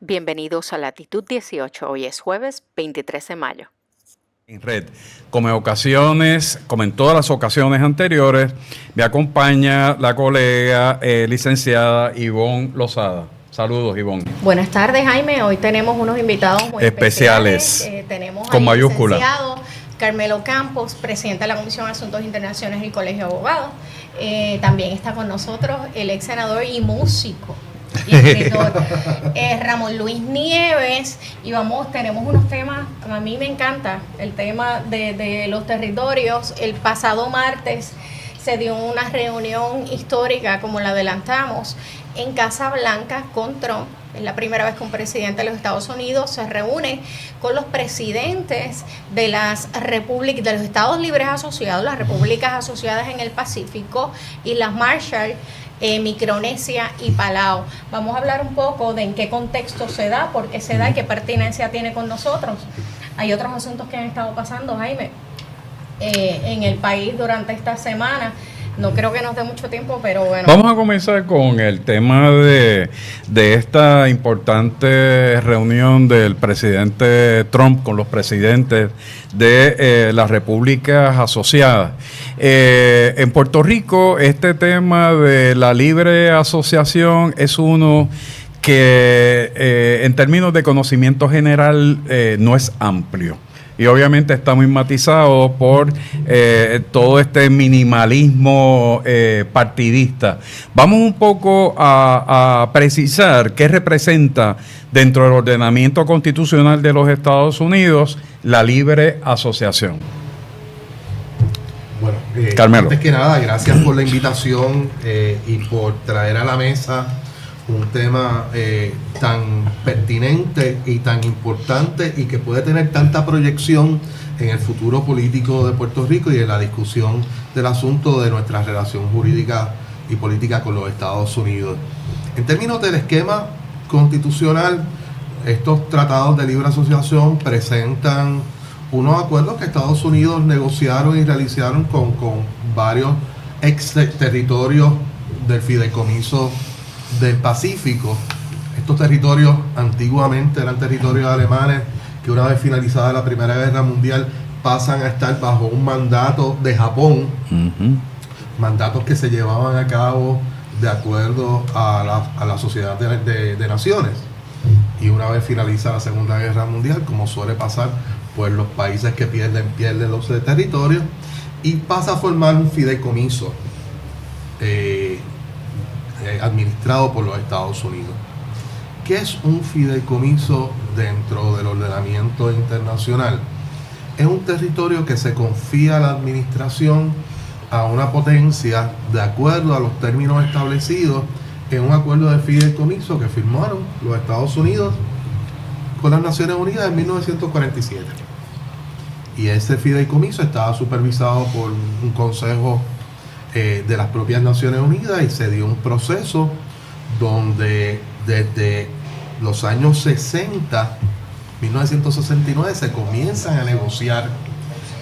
Bienvenidos a Latitud 18. Hoy es jueves 23 de mayo. En red, como en todas las ocasiones anteriores, me acompaña la colega licenciada Ivonne Lozada. Saludos, Ivonne. Buenas tardes, Jaime. Hoy tenemos unos invitados muy especiales. Tenemos con mayúscula. Licenciado Carmelo Campos, presidente de la Comisión de Asuntos Internacionales del Colegio de Abogados. También está con nosotros el ex senador y músico y escritor Ramón Luis Nieves. Y tenemos unos temas, a mí me encanta el tema de los territorios. El pasado martes se dio una reunión histórica, como la adelantamos, en Casa Blanca con Trump. Es la primera vez que un presidente de los Estados Unidos se reúne con los presidentes de las repúblicas, de los Estados Libres Asociados, las repúblicas asociadas en el Pacífico, y las Marshall, Micronesia y Palau. Vamos a hablar un poco de en qué contexto se da, por qué se da y qué pertinencia tiene con nosotros. Hay otros asuntos que han estado pasando, Jaime, en el país durante esta semana. No creo que nos dé mucho tiempo, pero bueno. Vamos a comenzar con el tema de esta importante reunión del presidente Trump con los presidentes de las repúblicas asociadas. En Puerto Rico, este tema de la libre asociación es uno que en términos de conocimiento general no es amplio. Y obviamente está muy matizado por todo este minimalismo partidista. Vamos un poco a precisar qué representa dentro del ordenamiento constitucional de los Estados Unidos la libre asociación. Bueno, Carmelo. Antes que nada, gracias por la invitación y por traer a la mesa un tema tan pertinente y tan importante y que puede tener tanta proyección en el futuro político de Puerto Rico y en la discusión del asunto de nuestra relación jurídica y política con los Estados Unidos. En términos del esquema constitucional, estos tratados de libre asociación presentan unos acuerdos que Estados Unidos negociaron y realizaron con varios ex territorios del fideicomiso del Pacífico. Estos territorios antiguamente eran territorios alemanes que una vez finalizada la Primera Guerra Mundial pasan a estar bajo un mandato de Japón, mandatos que se llevaban a cabo de acuerdo a la Sociedad de Naciones. Y una vez finaliza la Segunda Guerra Mundial, como suele pasar, pues los países que pierden los territorios y pasa a formar un fideicomiso administrado por los Estados Unidos. ¿Qué es un fideicomiso dentro del ordenamiento internacional? Es un territorio que se confía la administración a una potencia de acuerdo a los términos establecidos en un acuerdo de fideicomiso que firmaron los Estados Unidos con las Naciones Unidas en 1947. Y ese fideicomiso estaba supervisado por un consejo de las propias Naciones Unidas y se dio un proceso donde desde los años 60, 1969, se comienzan a negociar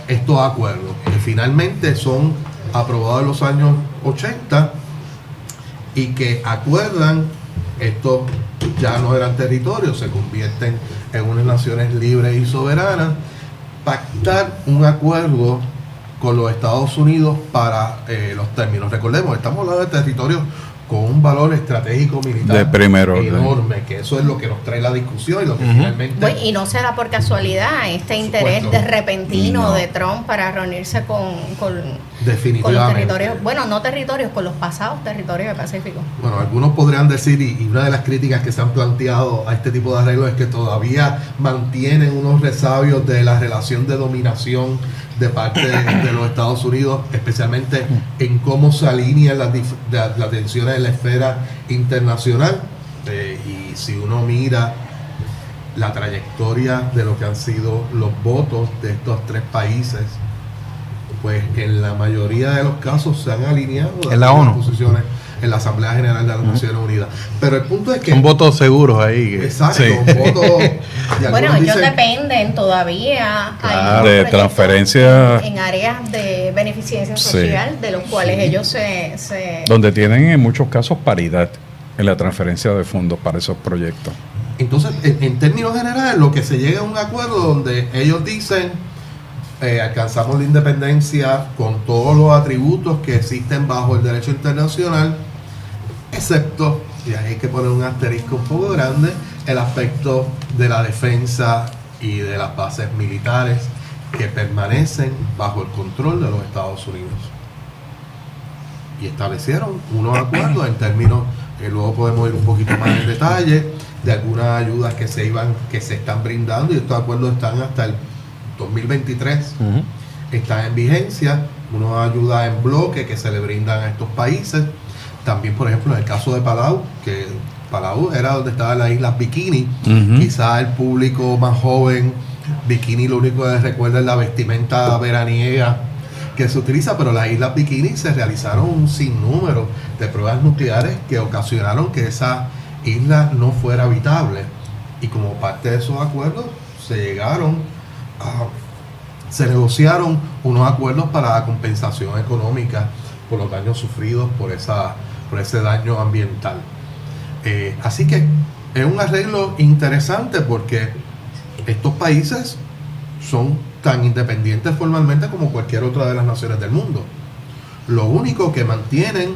estos acuerdos que finalmente son aprobados en los años 80 y que acuerdan, estos ya no eran territorios, se convierten en unas naciones libres y soberanas, pactar un acuerdo con los Estados Unidos para los términos. Recordemos, estamos hablando de territorios con un valor estratégico militar de primer orden enorme, que eso es lo que nos trae la discusión y lo que finalmente... Y no se da por casualidad este interés de repentino de Trump para reunirse con los territorios, no territorios, con los pasados territorios del Pacífico. Bueno, algunos podrían decir, y una de las críticas que se han planteado a este tipo de arreglos es que todavía mantienen unos resabios de la relación de dominación de parte de los Estados Unidos, especialmente en cómo se alinean las tensiones en la esfera internacional. Y si uno mira la trayectoria de lo que han sido los votos de estos tres países, pues en la mayoría de los casos se han alineado en la ONU, posiciones en la Asamblea General de las Naciones Unidas. Pero el punto es que... son votos seguros ahí. Exacto, sí. Votos... Bueno, ellos dependen todavía de transferencia en áreas de beneficencia social, de los cuales ellos se... Donde tienen en muchos casos paridad en la transferencia de fondos para esos proyectos. Entonces, en términos generales, lo que se llega a un acuerdo donde ellos dicen alcanzamos la independencia con todos los atributos que existen bajo el derecho internacional, excepto, y ahí hay que poner un asterisco un poco grande, el aspecto de la defensa y de las bases militares que permanecen bajo el control de los Estados Unidos. Y establecieron unos acuerdos en términos, luego podemos ir un poquito más en detalle, de algunas ayudas que se están brindando, y estos acuerdos están hasta el 2023, están en vigencia, unas ayudas en bloque que se le brindan a estos países. También, por ejemplo, en el caso de Palau, que Palau era donde estaban las islas Bikini, quizás el público más joven, Bikini lo único que recuerda es la vestimenta veraniega que se utiliza, pero las islas Bikini se realizaron un sinnúmero de pruebas nucleares que ocasionaron que esa isla no fuera habitable, y como parte de esos acuerdos se negociaron unos acuerdos para la compensación económica por los daños sufridos por ese daño ambiental. Así que es un arreglo interesante porque estos países son tan independientes formalmente como cualquier otra de las naciones del mundo. Lo único que mantienen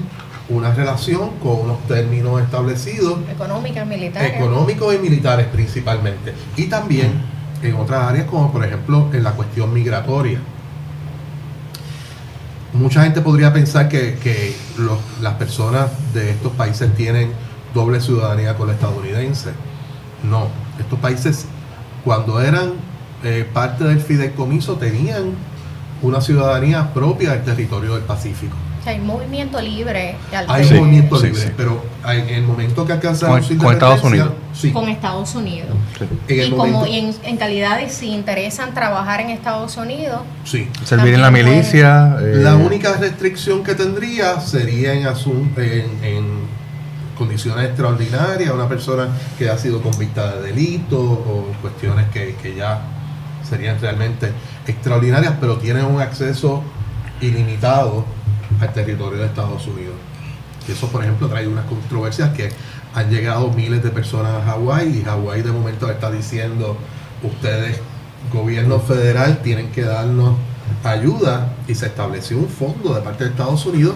una relación con unos términos establecidos, económicos y militares principalmente, y también en otras áreas como por ejemplo en la cuestión migratoria. Mucha gente podría pensar que las personas de estos países tienen doble ciudadanía con la estadounidense. No, estos países cuando eran parte del fideicomiso tenían una ciudadanía propia del territorio del Pacífico. O sea, hay movimiento libre. Hay movimiento libre, pero en el momento que alcanzaron con Estados Unidos. Sí. Con Estados Unidos. Sí. En calidad de si interesan trabajar en Estados Unidos. Sí. Servir en la milicia. La única restricción que tendría sería en condiciones extraordinarias, una persona que ha sido convicta de delito o cuestiones que ya serían realmente extraordinarias, pero tienen un acceso ilimitado al territorio de Estados Unidos. Y eso, por ejemplo, trae unas controversias que han llegado miles de personas a Hawái, y Hawái de momento está diciendo: ustedes, gobierno federal, tienen que darnos ayuda, y se estableció un fondo de parte de Estados Unidos,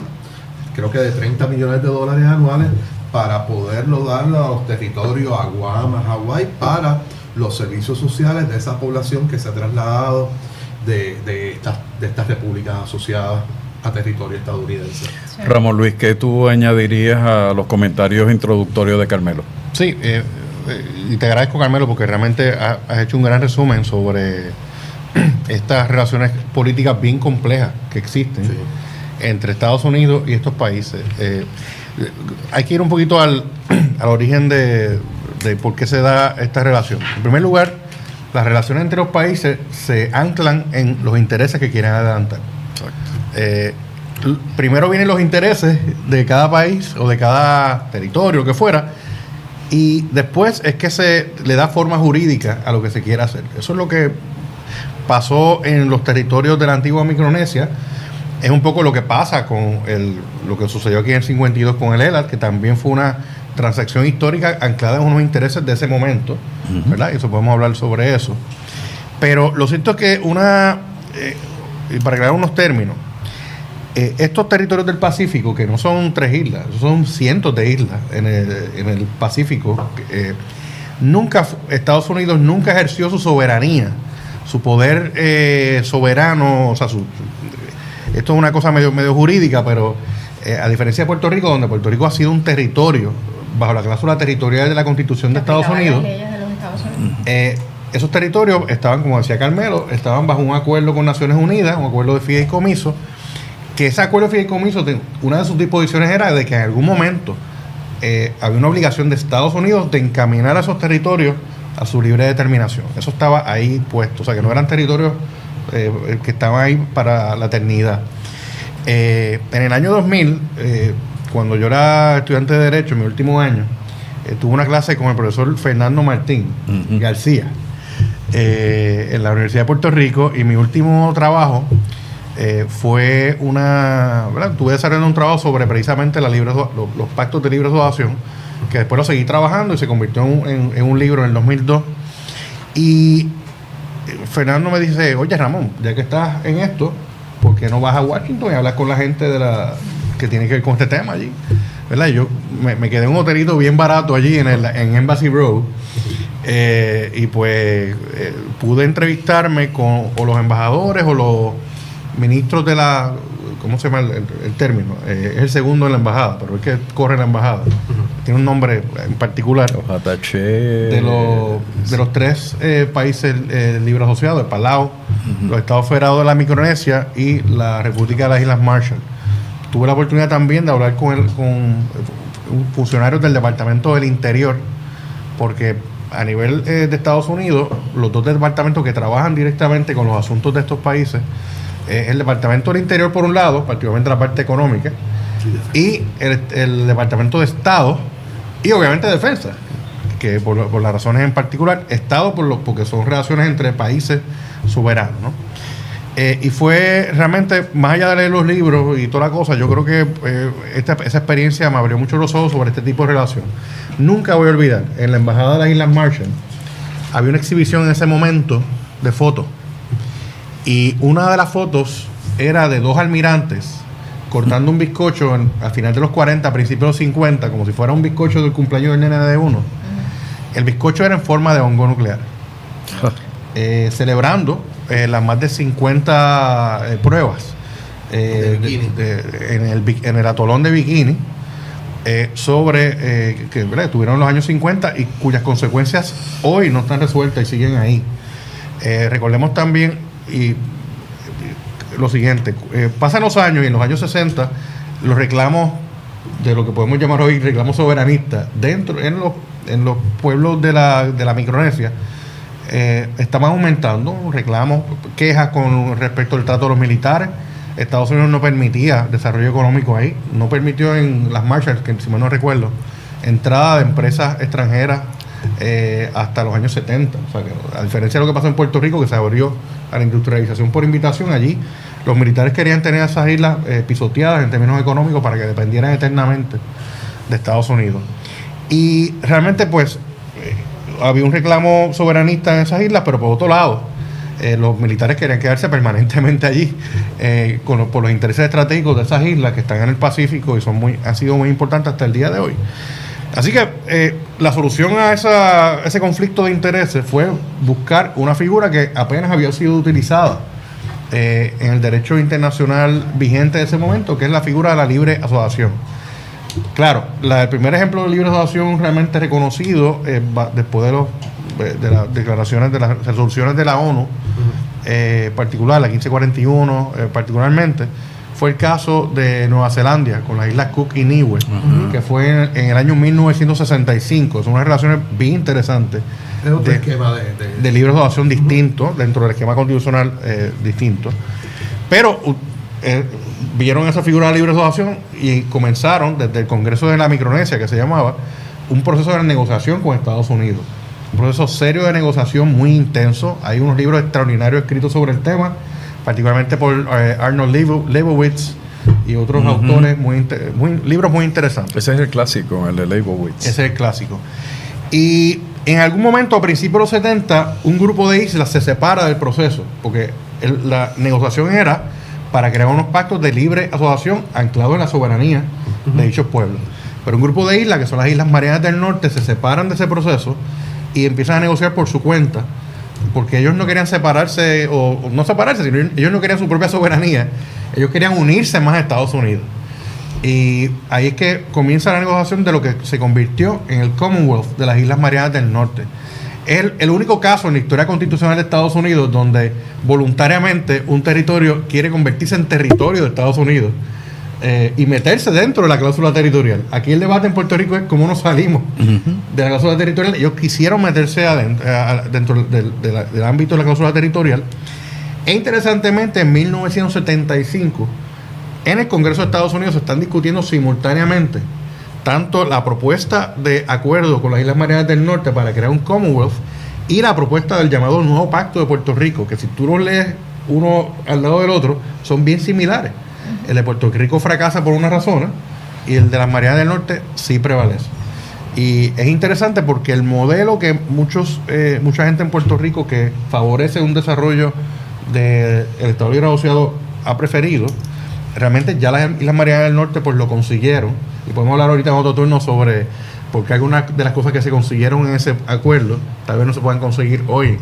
creo que de $30 millones anuales, para poderlo darle a los territorios, a Guam, a Hawái, para los servicios sociales de esa población que se ha trasladado de estas repúblicas asociadas a territorio estadounidense. Sí. Ramón Luis, ¿qué tú añadirías a los comentarios introductorios de Carmelo? Sí, y te agradezco, Carmelo, porque realmente has hecho un gran resumen sobre estas relaciones políticas bien complejas que existen entre Estados Unidos y estos países. Hay que ir un poquito al origen de por qué se da esta relación. En primer lugar, las relaciones entre los países se anclan en los intereses que quieren adelantar. Primero vienen los intereses de cada país o de cada territorio, lo que fuera, y después es que se le da forma jurídica a lo que se quiere hacer. Eso es lo que pasó en los territorios de la antigua Micronesia. Es un poco lo que pasa con lo que sucedió aquí en el 52 con el ELAD, que también fue una transacción histórica anclada en unos intereses de ese momento, ¿verdad? Y eso podemos hablar sobre eso. Pero lo cierto es que para aclarar unos términos, estos territorios del Pacífico, que no son 3 islas, son cientos de islas en el Pacífico, Estados Unidos nunca ejerció su soberanía, su poder soberano, o sea, esto es una cosa medio jurídica, pero a diferencia de Puerto Rico, donde Puerto Rico ha sido un territorio bajo la cláusula territorial de la Constitución de Estados Unidos, esos territorios estaban, como decía Carmelo, estaban bajo un acuerdo con Naciones Unidas, un acuerdo de fideicomiso, que ese acuerdo de fideicomiso, una de sus disposiciones era de que en algún momento había una obligación de Estados Unidos de encaminar a esos territorios a su libre determinación. Eso estaba ahí puesto, o sea que no eran territorios que estaban ahí para la eternidad. En el año 2000, cuando yo era estudiante de Derecho, en mi último año, tuve una clase con el profesor Fernando Martín García en la Universidad de Puerto Rico, y mi último trabajo fue estuve desarrollando un trabajo sobre precisamente los pactos de libre asociación, que después lo seguí trabajando y se convirtió en un libro en el 2002. Y Fernando me dice, oye Ramón, ya que estás en esto, ¿por qué no vas a Washington y hablas con la gente que tiene que ver con este tema allí? ¿Verdad? Yo me quedé en un hotelito bien barato allí en Embassy Road, y pues pude entrevistarme con o los embajadores o los ministros de la... ¿Cómo se llama el término? Es el segundo en la embajada, pero es que corre la embajada. Tiene un nombre en particular. Los attachés. De los tres países libres asociados, el Palau, los Estados Federados de la Micronesia y la República de las Islas Marshall. Tuve la oportunidad también de hablar con funcionarios del Departamento del Interior, porque a nivel de Estados Unidos, los dos departamentos que trabajan directamente con los asuntos de estos países, el Departamento del Interior por un lado, particularmente la parte económica, y el Departamento de Estado y obviamente Defensa, que por las razones en particular, Estado porque son relaciones entre países soberanos, ¿no? Y fue realmente, más allá de leer los libros y toda la cosa, yo creo que esa experiencia me abrió mucho los ojos sobre este tipo de relación. Nunca voy a olvidar, en la Embajada de las Islas Marshall había una exhibición en ese momento de fotos. Y una de las fotos era de dos almirantes cortando un bizcocho al final de los 40, a principios de los 50, como si fuera un bizcocho del cumpleaños del nene de uno. El bizcocho era en forma de hongo nuclear. Celebrando las más de 50 pruebas en el atolón de Bikini sobre que tuvieron en los años 50 y cuyas consecuencias hoy no están resueltas y siguen ahí. Recordemos también lo siguiente, pasan los años y en los años 60 los reclamos de lo que podemos llamar hoy reclamos soberanistas en los pueblos de la Micronesia estaban aumentando, reclamos, quejas con respecto al trato de los militares. Estados Unidos no permitía desarrollo económico ahí, no permitió en las Marshall, que si mal no recuerdo, entrada de empresas extranjeras hasta los años 70. O sea, que a diferencia de lo que pasó en Puerto Rico, que se abrió a la industrialización por invitación, allí los militares querían tener esas islas pisoteadas en términos económicos para que dependieran eternamente de Estados Unidos. Y realmente pues había un reclamo soberanista en esas islas, pero por otro lado los militares querían quedarse permanentemente allí por los intereses estratégicos de esas islas que están en el Pacífico y han sido muy importantes hasta el día de hoy. Así que la solución a ese conflicto de intereses fue buscar una figura que apenas había sido utilizada en el derecho internacional vigente de ese momento, que es la figura de la libre asociación. Claro, el primer ejemplo de libre asociación realmente reconocido después de las declaraciones, de las resoluciones de la ONU, particular, la 1541 particularmente, fue el caso de Nueva Zelanda con las islas Cook y Niue, que fue en el año 1965. Son unas relaciones bien interesantes. Es otro esquema de libre asociación distinto, dentro del esquema constitucional distinto. Pero vieron esa figura de libre asociación y comenzaron desde el Congreso de la Micronesia, que se llamaba, un proceso de negociación con Estados Unidos. Un proceso serio de negociación muy intenso. Hay unos libros extraordinarios escritos sobre el tema, particularmente por Arnold Leibowitz y otros autores, libros muy interesantes. Ese es el clásico, el de Leibowitz. Ese es el clásico. Y en algún momento, a principios de los 70, un grupo de islas se separa del proceso, porque la negociación era para crear unos pactos de libre asociación anclados en la soberanía de dichos pueblos. Pero un grupo de islas, que son las Islas Marianas del Norte, se separan de ese proceso y empiezan a negociar por su cuenta, porque ellos no querían separarse, o no separarse, sino ellos no querían su propia soberanía, ellos querían unirse más a Estados Unidos. Y ahí es que comienza la negociación de lo que se convirtió en el Commonwealth de las Islas Marianas del Norte. Es el único caso en la historia constitucional de Estados Unidos donde voluntariamente un territorio quiere convertirse en territorio de Estados Unidos y meterse dentro de la cláusula territorial. Aquí el debate en Puerto Rico es cómo nos salimos de la cláusula territorial. Ellos quisieron meterse dentro del ámbito de la cláusula territorial. E interesantemente, en 1975, en el Congreso de Estados Unidos se están discutiendo simultáneamente tanto la propuesta de acuerdo con las Islas Marianas del Norte para crear un Commonwealth y la propuesta del llamado Nuevo Pacto de Puerto Rico, que si tú lo lees uno al lado del otro, son bien similares. El de Puerto Rico fracasa por una razón y el de las Marianas del Norte sí prevalece. Y es interesante porque el modelo que mucha gente en Puerto Rico que favorece un desarrollo del Estado Libre Asociado ha preferido, realmente ya las Islas Marianas del Norte pues lo consiguieron, y podemos hablar ahorita en otro turno sobre por qué algunas de las cosas que se consiguieron en ese acuerdo tal vez no se puedan conseguir hoy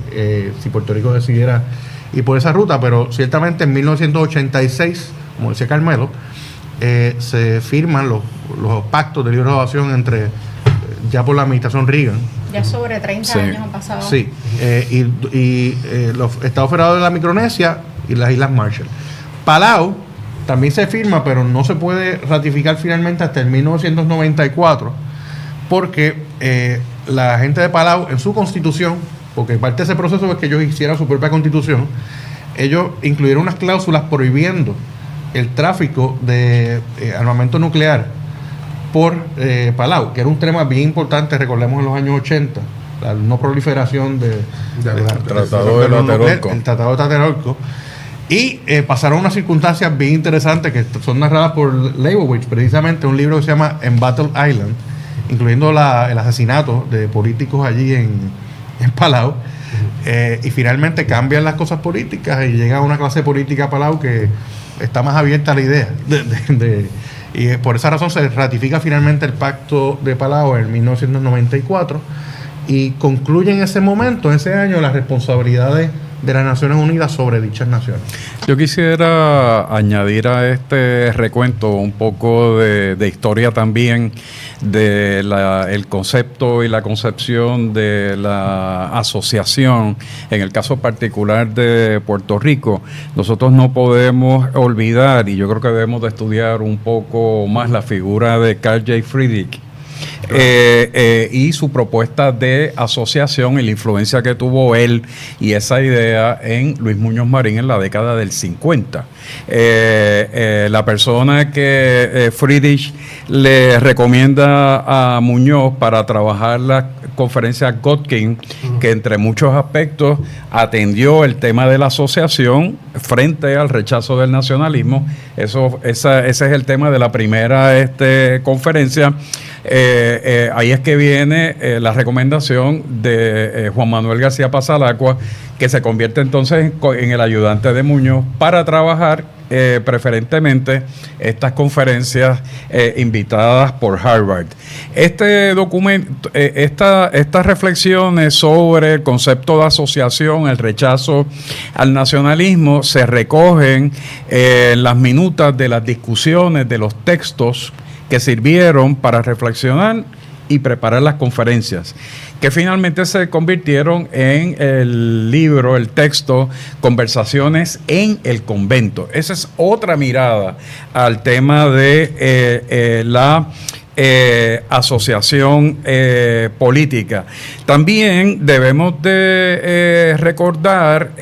si Puerto Rico decidiera ir por esa ruta, pero ciertamente en 1986, como decía Carmelo, se firman los pactos de libre asociación entre ya por la administración Reagan. Ya sobre 30 años han pasado. Sí, y los Estados Federados de la Micronesia y las Islas Marshall. Palau también se firma, pero no se puede ratificar finalmente hasta el 1994, porque la gente de Palau en su constitución, porque parte de ese proceso es que ellos hicieran su propia constitución, ellos incluyeron unas cláusulas prohibiendo el tráfico de armamento nuclear por Palau, que era un tema bien importante, recordemos en los años 80, la no proliferación del Tratado de Tlatelolco. El Tratado de Tlatelolco. Y pasaron unas circunstancias bien interesantes que son narradas por Leibowitz, precisamente un libro que se llama En Battle Island, incluyendo el asesinato de políticos allí en Palau. Y finalmente cambian las cosas políticas y llega a una clase política Palau que está más abierta a la idea y por esa razón se ratifica finalmente el Pacto de Palau en 1994 y concluye en ese momento, en ese año, las responsabilidades de las Naciones Unidas sobre dichas naciones. Yo quisiera añadir a este recuento un poco de historia también de el concepto y la concepción de la asociación. En el caso particular de Puerto Rico, nosotros no podemos olvidar, y yo creo que debemos de estudiar un poco más la figura de Carl J. Friedrich, y su propuesta de asociación y la influencia que tuvo él y esa idea en Luis Muñoz Marín en la década del 50. La persona que Friedrich le recomienda a Muñoz para trabajar la conferencia Godkin, que entre muchos aspectos atendió el tema de la asociación frente al rechazo del nacionalismo. Ese es el tema de la primera conferencia. Ahí es que viene la recomendación de Juan Manuel García Pasalacua, que se convierte entonces en el ayudante de Muñoz para trabajar preferentemente estas conferencias invitadas por Harvard. Este documento, estas reflexiones sobre el concepto de asociación, el rechazo al nacionalismo, se recogen en las minutas de las discusiones de los textos que sirvieron para reflexionar y preparar las conferencias, que finalmente se convirtieron en el libro, el texto, Conversaciones en el Convento. Esa es otra mirada al tema de la asociación política. También debemos de recordar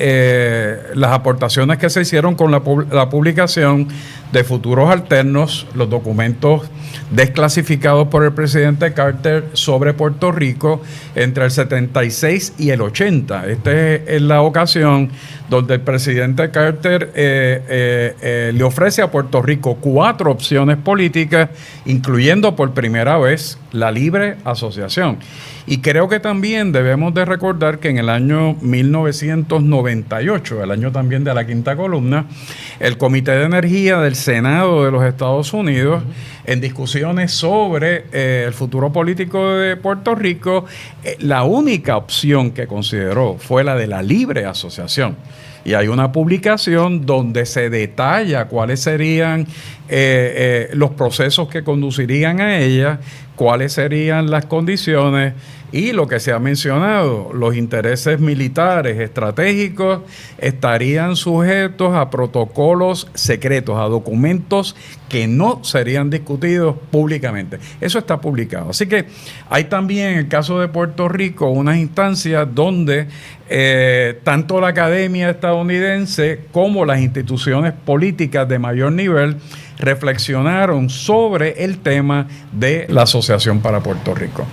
las aportaciones que se hicieron con la publicación de Futuros Alternos, los documentos desclasificados por el presidente Carter sobre Puerto Rico entre el 76 y el 80. Esta es la ocasión donde el presidente Carter le ofrece a Puerto Rico 4 opciones políticas, incluyendo por primera vez la libre asociación. Y creo que también debemos de recordar que en el año 1998, el año también de la quinta columna, el Comité de Energía del Senado de los Estados Unidos, en discusiones sobre el futuro político de Puerto Rico, la única opción que consideró fue la de la libre asociación. Y hay una publicación donde se detalla cuáles serían los procesos que conducirían a ella, cuáles serían las condiciones y lo que se ha mencionado, los intereses militares estratégicos estarían sujetos a protocolos secretos, a documentos que no serían discutidos públicamente. Eso está publicado. Así que hay también en el caso de Puerto Rico unas instancias donde tanto la academia estadounidense como las instituciones políticas de mayor nivel reflexionaron sobre el tema de la Asociación para Puerto Rico.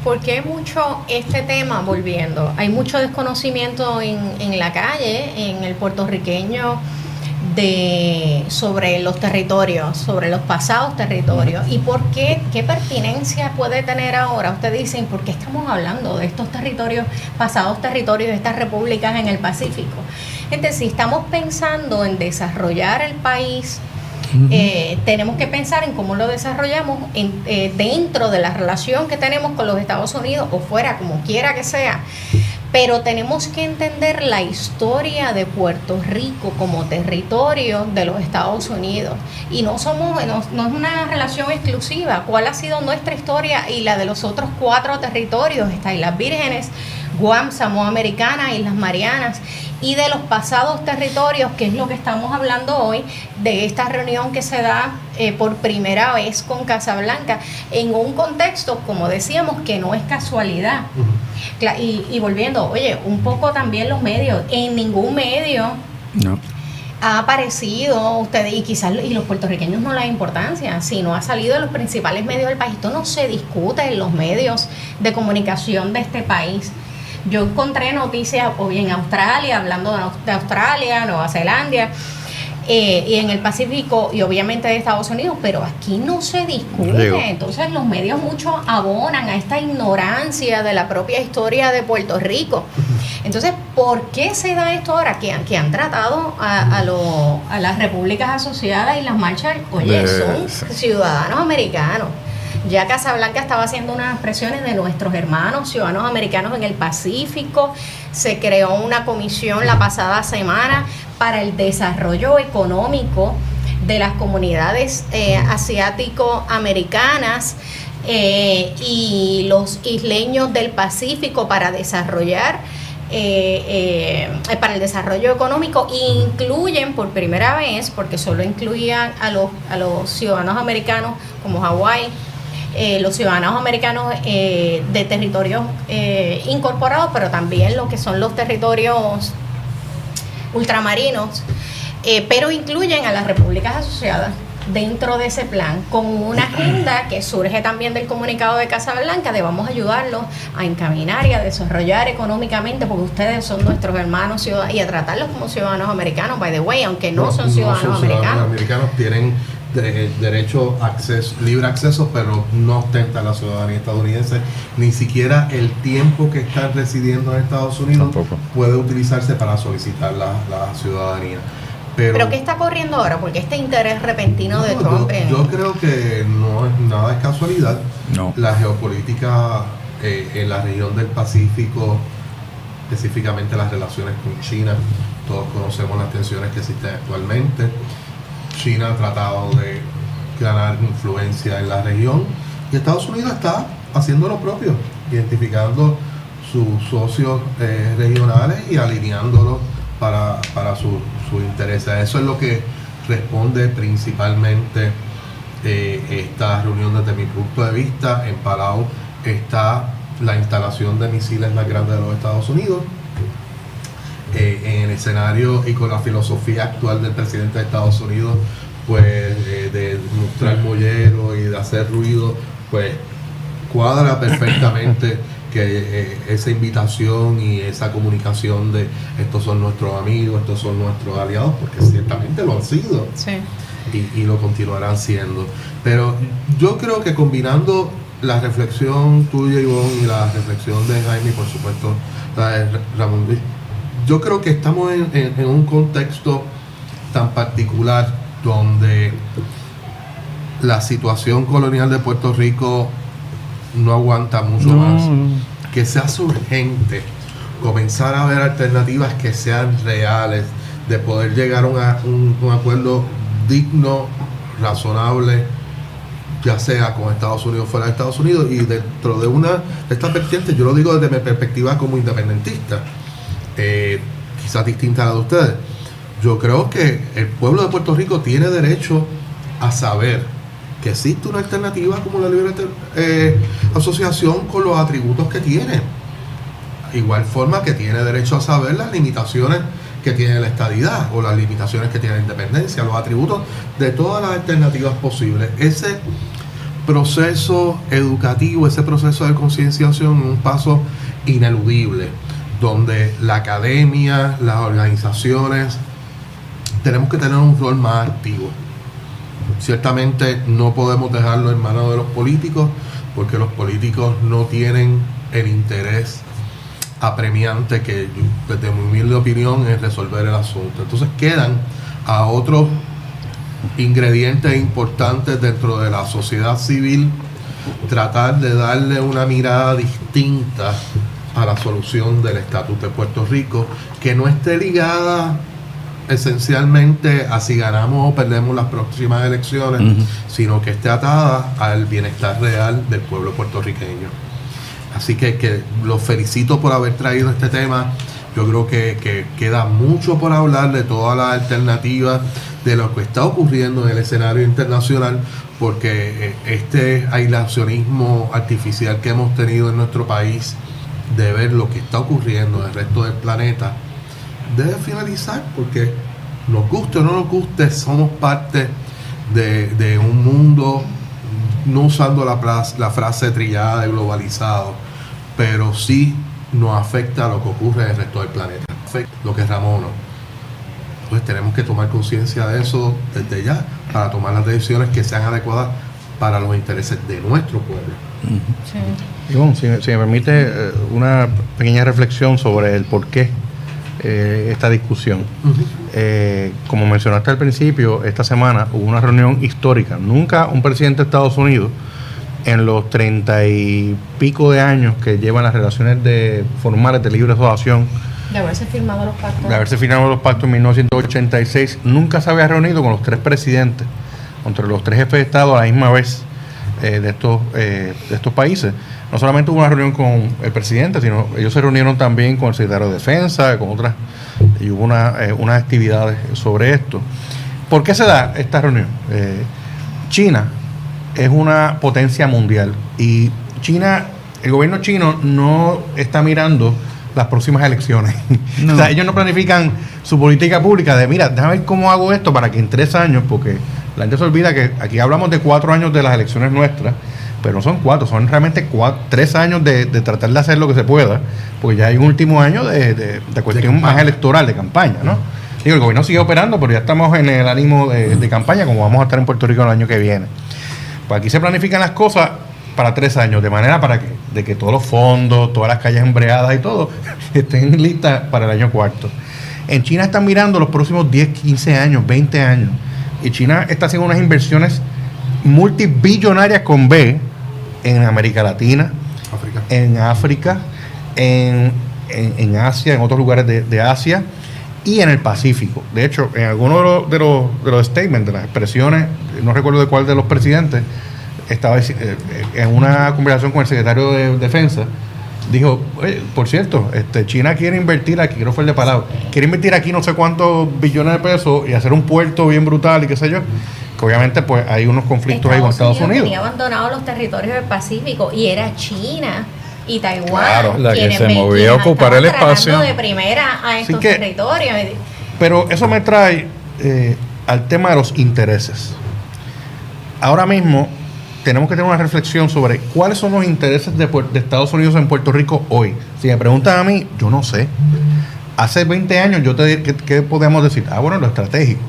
¿Por qué mucho este tema, volviendo? Hay mucho desconocimiento en la calle, en el puertorriqueño, sobre los territorios, sobre los pasados territorios y por qué pertinencia puede tener ahora. Ustedes dicen, ¿por qué estamos hablando de estos territorios, pasados territorios de estas repúblicas en el Pacífico? Entonces, si estamos pensando en desarrollar el país, tenemos que pensar en cómo lo desarrollamos dentro de la relación que tenemos con los Estados Unidos o fuera, como quiera que sea. Pero tenemos que entender la historia de Puerto Rico como territorio de los Estados Unidos. Y no es una relación exclusiva. ¿Cuál ha sido nuestra historia y la de los otros 4 territorios? Está Islas Vírgenes, Guam, Samoa Americana, Islas Marianas, y de los pasados territorios, que es lo que estamos hablando hoy, de esta reunión que se da por primera vez con Casablanca, en un contexto, como decíamos, que no es casualidad. Y volviendo, oye, un poco también los medios, en ningún medio ha aparecido ustedes, y quizás y los puertorriqueños no le da importancia, si no ha salido de los principales medios del país. Esto no se discute en los medios de comunicación de este país. Yo encontré noticias hoy en Australia, hablando de Australia, Nueva Zelanda, y en el Pacífico, y obviamente de Estados Unidos, pero aquí no se discute. Entonces los medios mucho abonan a esta ignorancia de la propia historia de Puerto Rico. Entonces, ¿por qué se da esto ahora? Que han tratado a las repúblicas asociadas y las Marshall, oye, son ciudadanos americanos. Ya Casablanca estaba haciendo unas presiones de nuestros hermanos ciudadanos americanos en el Pacífico. Se creó una comisión la pasada semana para el desarrollo económico de las comunidades asiático-americanas y los isleños del Pacífico para desarrollar para el desarrollo económico. Incluyen por primera vez, porque solo incluían a los ciudadanos americanos como Hawái, los ciudadanos americanos de territorios incorporados, pero también lo que son los territorios ultramarinos, pero incluyen a las repúblicas asociadas dentro de ese plan, con una agenda que surge también del comunicado de Casablanca, de vamos a ayudarlos a encaminar y a desarrollar económicamente, porque ustedes son nuestros hermanos ciudadanos, y a tratarlos como ciudadanos americanos, by the way, aunque no son ciudadanos americanos. Los americanos tienen derecho libre acceso, pero no ostentan la ciudadanía estadounidense. Ni siquiera el tiempo que están residiendo en Estados Unidos puede utilizarse para solicitar la ciudadanía. Pero ¿qué está corriendo ahora? Porque este interés repentino de Trump... Yo creo que no es nada de casualidad. La geopolítica en la región del Pacífico, específicamente las relaciones con China, todos conocemos las tensiones que existen actualmente. China ha tratado de ganar influencia en la región y Estados Unidos está haciendo lo propio, identificando sus socios regionales y alineándolos para sus intereses. Eso es lo que responde principalmente esta reunión. Desde mi punto de vista, en Palau está la instalación de misiles más grande de los Estados Unidos. En el escenario y con la filosofía actual del presidente de Estados Unidos, pues de mostrar mollero y de hacer ruido, pues cuadra perfectamente que esa invitación y esa comunicación de estos son nuestros amigos, estos son nuestros aliados, porque ciertamente lo han sido. Sí. Y lo continuarán siendo. Pero yo creo que combinando la reflexión tuya, Ivonne, y la reflexión de Jaime, y por supuesto la de Ramón Luis, yo creo que estamos en un contexto tan particular donde la situación colonial de Puerto Rico no aguanta mucho más, que se hace urgente comenzar a ver alternativas que sean reales, de poder llegar a un acuerdo digno, razonable, ya sea con Estados Unidos o fuera de Estados Unidos. Y dentro de una de estas vertientes, yo lo digo desde mi perspectiva como independentista, quizás distinta a la de ustedes, yo creo que el pueblo de Puerto Rico tiene derecho a saber que existe una alternativa como la libre asociación con los atributos que tiene. Igual forma que tiene derecho a saber las limitaciones que tiene la estadidad o las limitaciones que tiene la independencia, los atributos de todas las alternativas posibles. Ese proceso educativo, ese proceso de concienciación es un paso ineludible, donde la academia, las organizaciones tenemos que tener un rol más activo. Ciertamente no podemos dejarlo en manos de los políticos, porque los políticos no tienen el interés apremiante que, desde mi humilde opinión, es resolver el asunto. Entonces quedan a otros ingredientes importantes dentro de la sociedad civil tratar de darle una mirada distinta a la solución del estatus de Puerto Rico, que no esté ligada esencialmente a si ganamos o perdemos las próximas elecciones, sino que esté atada al bienestar real del pueblo puertorriqueño. Así que los felicito por haber traído este tema. Yo creo que queda mucho por hablar de todas las alternativas, de lo que está ocurriendo en el escenario internacional, porque este aislacionismo artificial que hemos tenido en nuestro país, de ver lo que está ocurriendo en el resto del planeta, debe finalizar, porque nos guste o no nos guste, somos parte de un mundo, no usando la frase trillada de globalizado, pero sí nos afecta a lo que ocurre en el resto del planeta, afecta lo que es Ramón. Entonces tenemos que tomar conciencia de eso desde ya, para tomar las decisiones que sean adecuadas para los intereses de nuestro pueblo. Sí. Ivonne, si me permite una pequeña reflexión sobre el porqué esta discusión. Como mencionaste al principio, esta semana hubo una reunión histórica. Nunca un presidente de Estados Unidos, en los 30 y pico de años que llevan las relaciones formales de libre asociación, De haberse firmado los pactos en 1986, nunca se había reunido con los tres presidentes, entre los tres jefes de Estado a la misma vez de estos países. No solamente hubo una reunión con el presidente, sino ellos se reunieron también con el secretario de Defensa, con otras, y hubo unas actividades sobre esto. ¿Por qué se da esta reunión? China es una potencia mundial y el gobierno chino no está mirando las próximas elecciones. No. O sea, ellos no planifican su política pública de, mira, déjame ver cómo hago esto para que en 3 años, porque la gente se olvida que aquí hablamos de 4 años de las elecciones nuestras, pero no son 4, son realmente 3 años de tratar de hacer lo que se pueda, porque ya hay un último año de cuestión más electoral, de campaña, ¿no? Digo, el gobierno sigue operando, pero ya estamos en el ánimo de campaña, como vamos a estar en Puerto Rico el año que viene. Pues aquí se planifican las cosas para 3 años, de manera de que todos los fondos, todas las calles embreadas y todo estén listas para el año 4. En China están mirando los próximos 10, 15 años, 20 años. Y China está haciendo unas inversiones multibillonarias con B en América Latina, en África, en Asia, en otros lugares de Asia y en el Pacífico. De hecho, en algunos de los statements, de las expresiones, no recuerdo de cuál de los presidentes, estaba en una conversación con el secretario de Defensa, dijo, por cierto, China quiere invertir aquí, creo que fue el de Palau, quiere invertir aquí no sé cuántos billones de pesos y hacer un puerto bien brutal y qué sé yo, que obviamente pues hay unos conflictos ahí con Estados Unidos. Tenía abandonados los territorios del Pacífico y era China y Taiwán, claro, la que se movía a ocupar el espacio de primera a estos territorios. Pero eso me trae al tema de los intereses. Ahora mismo tenemos que tener una reflexión sobre cuáles son los intereses de Estados Unidos en Puerto Rico hoy. Si me preguntan a mí, yo no sé. Hace 20 años yo te diría, ¿qué podemos decir? Bueno, lo estratégico,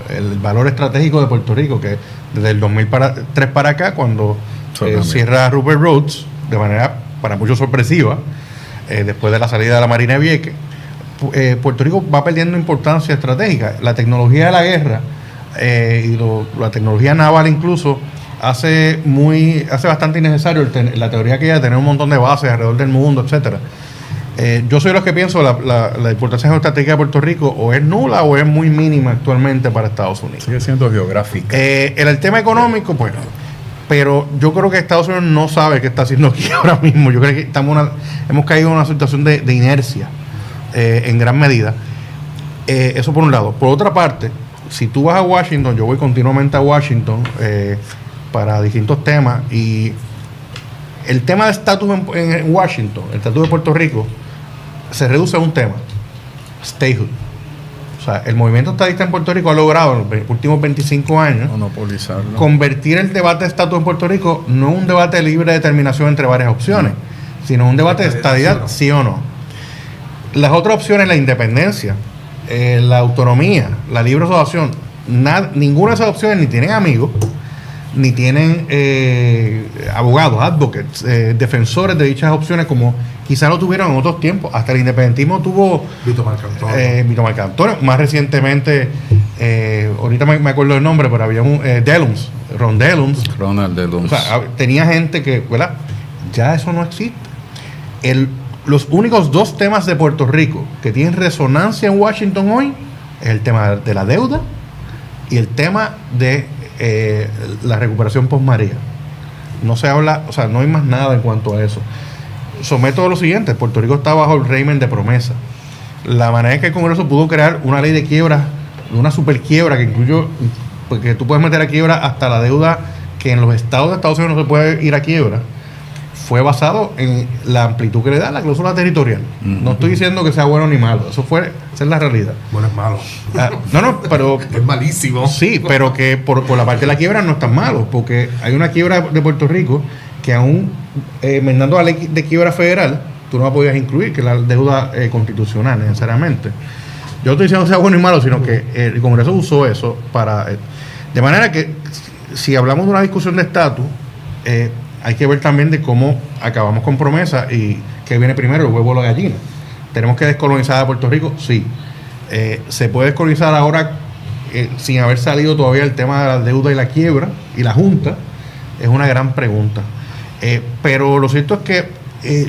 el valor estratégico de Puerto Rico, que desde el 2003 para acá, cuando cierra Rupert Rhodes, de manera para muchos sorpresiva, después de la salida de la Marina de Vieques, Puerto Rico va perdiendo importancia estratégica. La tecnología de la guerra y la tecnología naval incluso hace bastante innecesario la teoría que hay de tener un montón de bases alrededor del mundo, etcétera. Yo soy de los que pienso la importancia geoestratégica de Puerto Rico o es nula o es muy mínima actualmente para Estados Unidos. Sigue siendo geográfica. En el tema económico, pues, pero yo creo que Estados Unidos no sabe qué está haciendo aquí ahora mismo. Yo creo que hemos caído en una situación de inercia en gran medida. Eso por un lado. Por otra parte, si tú vas a Washington, yo voy continuamente a Washington para distintos temas, y el tema de estatus en Washington, el estatus de Puerto Rico, se reduce a un tema: statehood. O sea, el movimiento estadista en Puerto Rico ha logrado en los últimos 25 años monopolizarlo, convertir el debate de estatus en Puerto Rico no en un debate de libre determinación entre varias opciones, sino un debate de estadidad, sí o no. Las otras opciones, la independencia, la autonomía, la libre asociación, ninguna de esas opciones ni tienen amigos, ni tienen abogados, advocates, defensores de dichas opciones como quizás lo tuvieron en otros tiempos. Hasta el independentismo tuvo Vito Marcantonio. Más recientemente, ahorita me acuerdo el nombre, pero había un Ronald Dellums. O sea, tenía gente que, ¿verdad? Ya eso no existe. Los únicos dos temas de Puerto Rico que tienen resonancia en Washington hoy es el tema de la deuda y el tema de la recuperación post-María. No se habla, o sea, no hay más nada en cuanto a eso. Someto a lo siguiente: Puerto Rico está bajo el régimen de promesa. La manera en que el Congreso pudo crear una ley de quiebra, una super quiebra que incluye, porque tú puedes meter a quiebra hasta la deuda que en los estados de Estados Unidos no se puede ir a quiebra, fue basado en la amplitud que le da la cláusula territorial. No estoy diciendo que sea bueno ni malo, esa es la realidad. Bueno, es malo. Pero es malísimo. Sí, pero que por la parte de la quiebra no es tan malo, porque hay una quiebra de Puerto Rico que aún enmendando la ley de quiebra federal, tú no la podías incluir, que es la deuda constitucional necesariamente. Yo no estoy diciendo que sea bueno y malo, sino que el Congreso usó eso para... de manera que, si hablamos de una discusión de estatus, hay que ver también de cómo acabamos con promesa y qué viene primero, el huevo o la gallina. ¿Tenemos que descolonizar a Puerto Rico? Sí. ¿Se puede descolonizar ahora sin haber salido todavía el tema de la deuda y la quiebra y la Junta? Es una gran pregunta. Pero lo cierto es que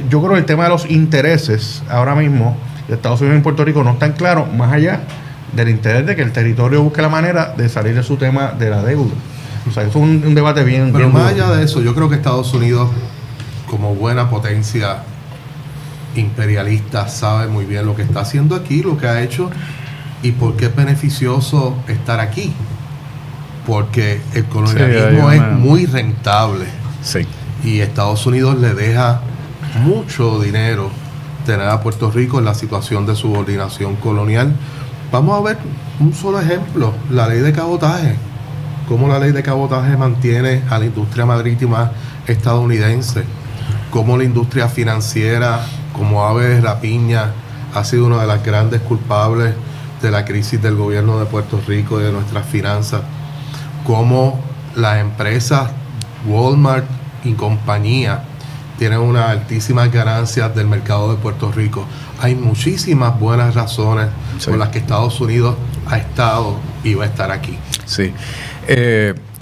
yo creo que el tema de los intereses ahora mismo de Estados Unidos y Puerto Rico no están claros, más allá del interés de que el territorio busque la manera de salir de su tema de la deuda. O sea, eso es un debate bien... Pero bien más duro. allá de eso, yo creo que Estados Unidos, como buena potencia imperialista, sabe muy bien lo que está haciendo aquí, lo que ha hecho y por qué es beneficioso estar aquí. Porque el colonialismo es muy rentable. Sí. Y Estados Unidos le deja mucho dinero tener a Puerto Rico en la situación de subordinación colonial. Vamos a ver un solo ejemplo, la ley de cabotaje. Cómo la ley de cabotaje mantiene a la industria marítima estadounidense, cómo la industria financiera, como ave de rapiña, ha sido una de las grandes culpables de la crisis del gobierno de Puerto Rico y de nuestras finanzas, cómo las empresas Walmart y compañía tienen unas altísimas ganancias del mercado de Puerto Rico. Hay muchísimas buenas razones por las que Estados Unidos ha estado y va a estar aquí. Sí.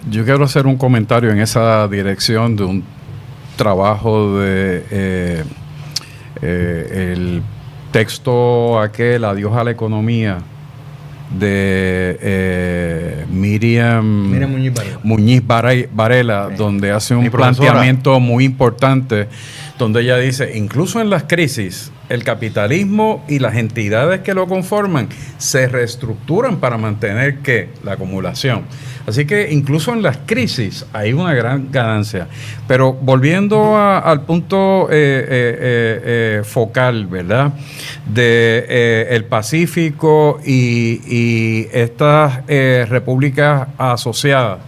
Yo quiero hacer un comentario en esa dirección de un trabajo de el texto aquel, Adiós a la economía, de Miriam Muñiz Varela, donde hace un planteamiento muy importante, donde ella dice, incluso en las crisis, el capitalismo y las entidades que lo conforman se reestructuran para mantener ¿qué? La acumulación. Así que incluso en las crisis hay una gran ganancia. Pero volviendo al punto focal, ¿verdad? De el Pacífico y estas repúblicas asociadas.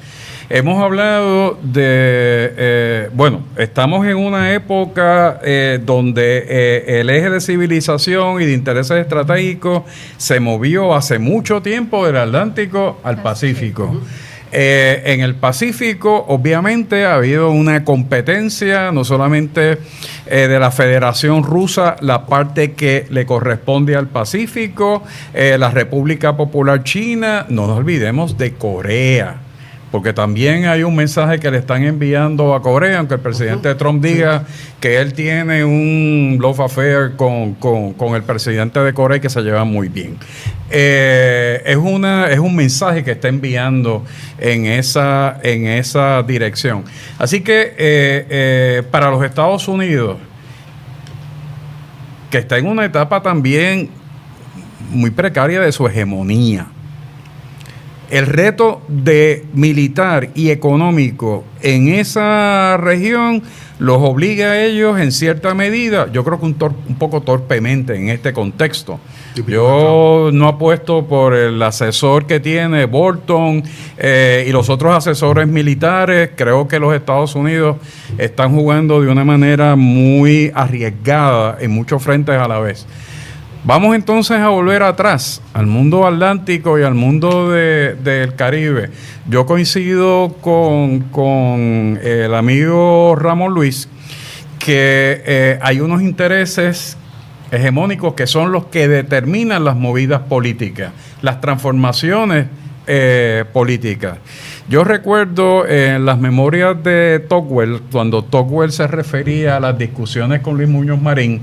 Hemos hablado de, estamos en una época donde el eje de civilización y de intereses estratégicos se movió hace mucho tiempo del Atlántico al Pacífico. En el Pacífico, obviamente, ha habido una competencia, no solamente de la Federación Rusa, la parte que le corresponde al Pacífico, la República Popular China, no nos olvidemos de Corea. Porque también hay un mensaje que le están enviando a Corea, aunque el presidente Trump diga que él tiene un love affair con el presidente de Corea y que se llevan muy bien. Es un mensaje que está enviando en esa dirección. Así que para los Estados Unidos, que está en una etapa también muy precaria de su hegemonía, el reto de militar y económico en esa región los obliga a ellos en cierta medida, yo creo que un poco torpemente en este contexto. Yo no apuesto por el asesor que tiene Bolton y los otros asesores militares. Creo que los Estados Unidos están jugando de una manera muy arriesgada en muchos frentes a la vez. Vamos entonces a volver atrás, al mundo atlántico y al mundo del Caribe. Yo coincido con el amigo Ramón Luis, que hay unos intereses hegemónicos que son los que determinan las movidas políticas, las transformaciones políticas. Yo recuerdo en las memorias de Tocqueville, cuando Tocqueville se refería a las discusiones con Luis Muñoz Marín,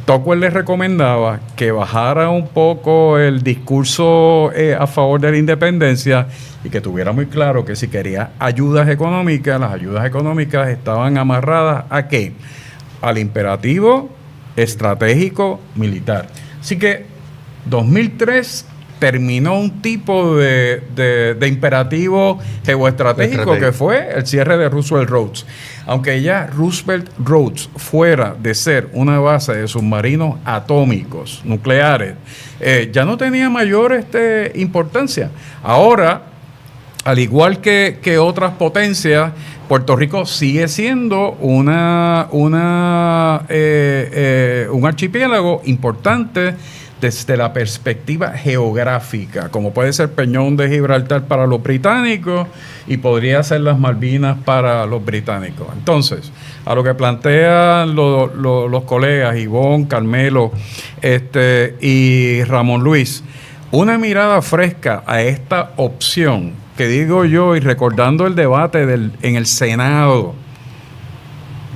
Tocqueville le recomendaba que bajara un poco el discurso a favor de la independencia y que tuviera muy claro que si quería ayudas económicas, las ayudas económicas estaban amarradas ¿a qué? Al imperativo estratégico militar. Así que 2003 terminó un tipo de imperativo geoestratégico que fue el cierre de Roosevelt Roads. Aunque ya Roosevelt Roads fuera de ser una base de submarinos atómicos, nucleares, ya no tenía mayor importancia. Ahora, al igual que otras potencias, Puerto Rico sigue siendo un archipiélago importante desde la perspectiva geográfica, como puede ser Peñón de Gibraltar para los británicos y podría ser las Malvinas para los británicos. Entonces, a lo que plantean los colegas Ivonne, Carmelo y Ramón Luis, una mirada fresca a esta opción, que digo yo, y recordando el debate en el Senado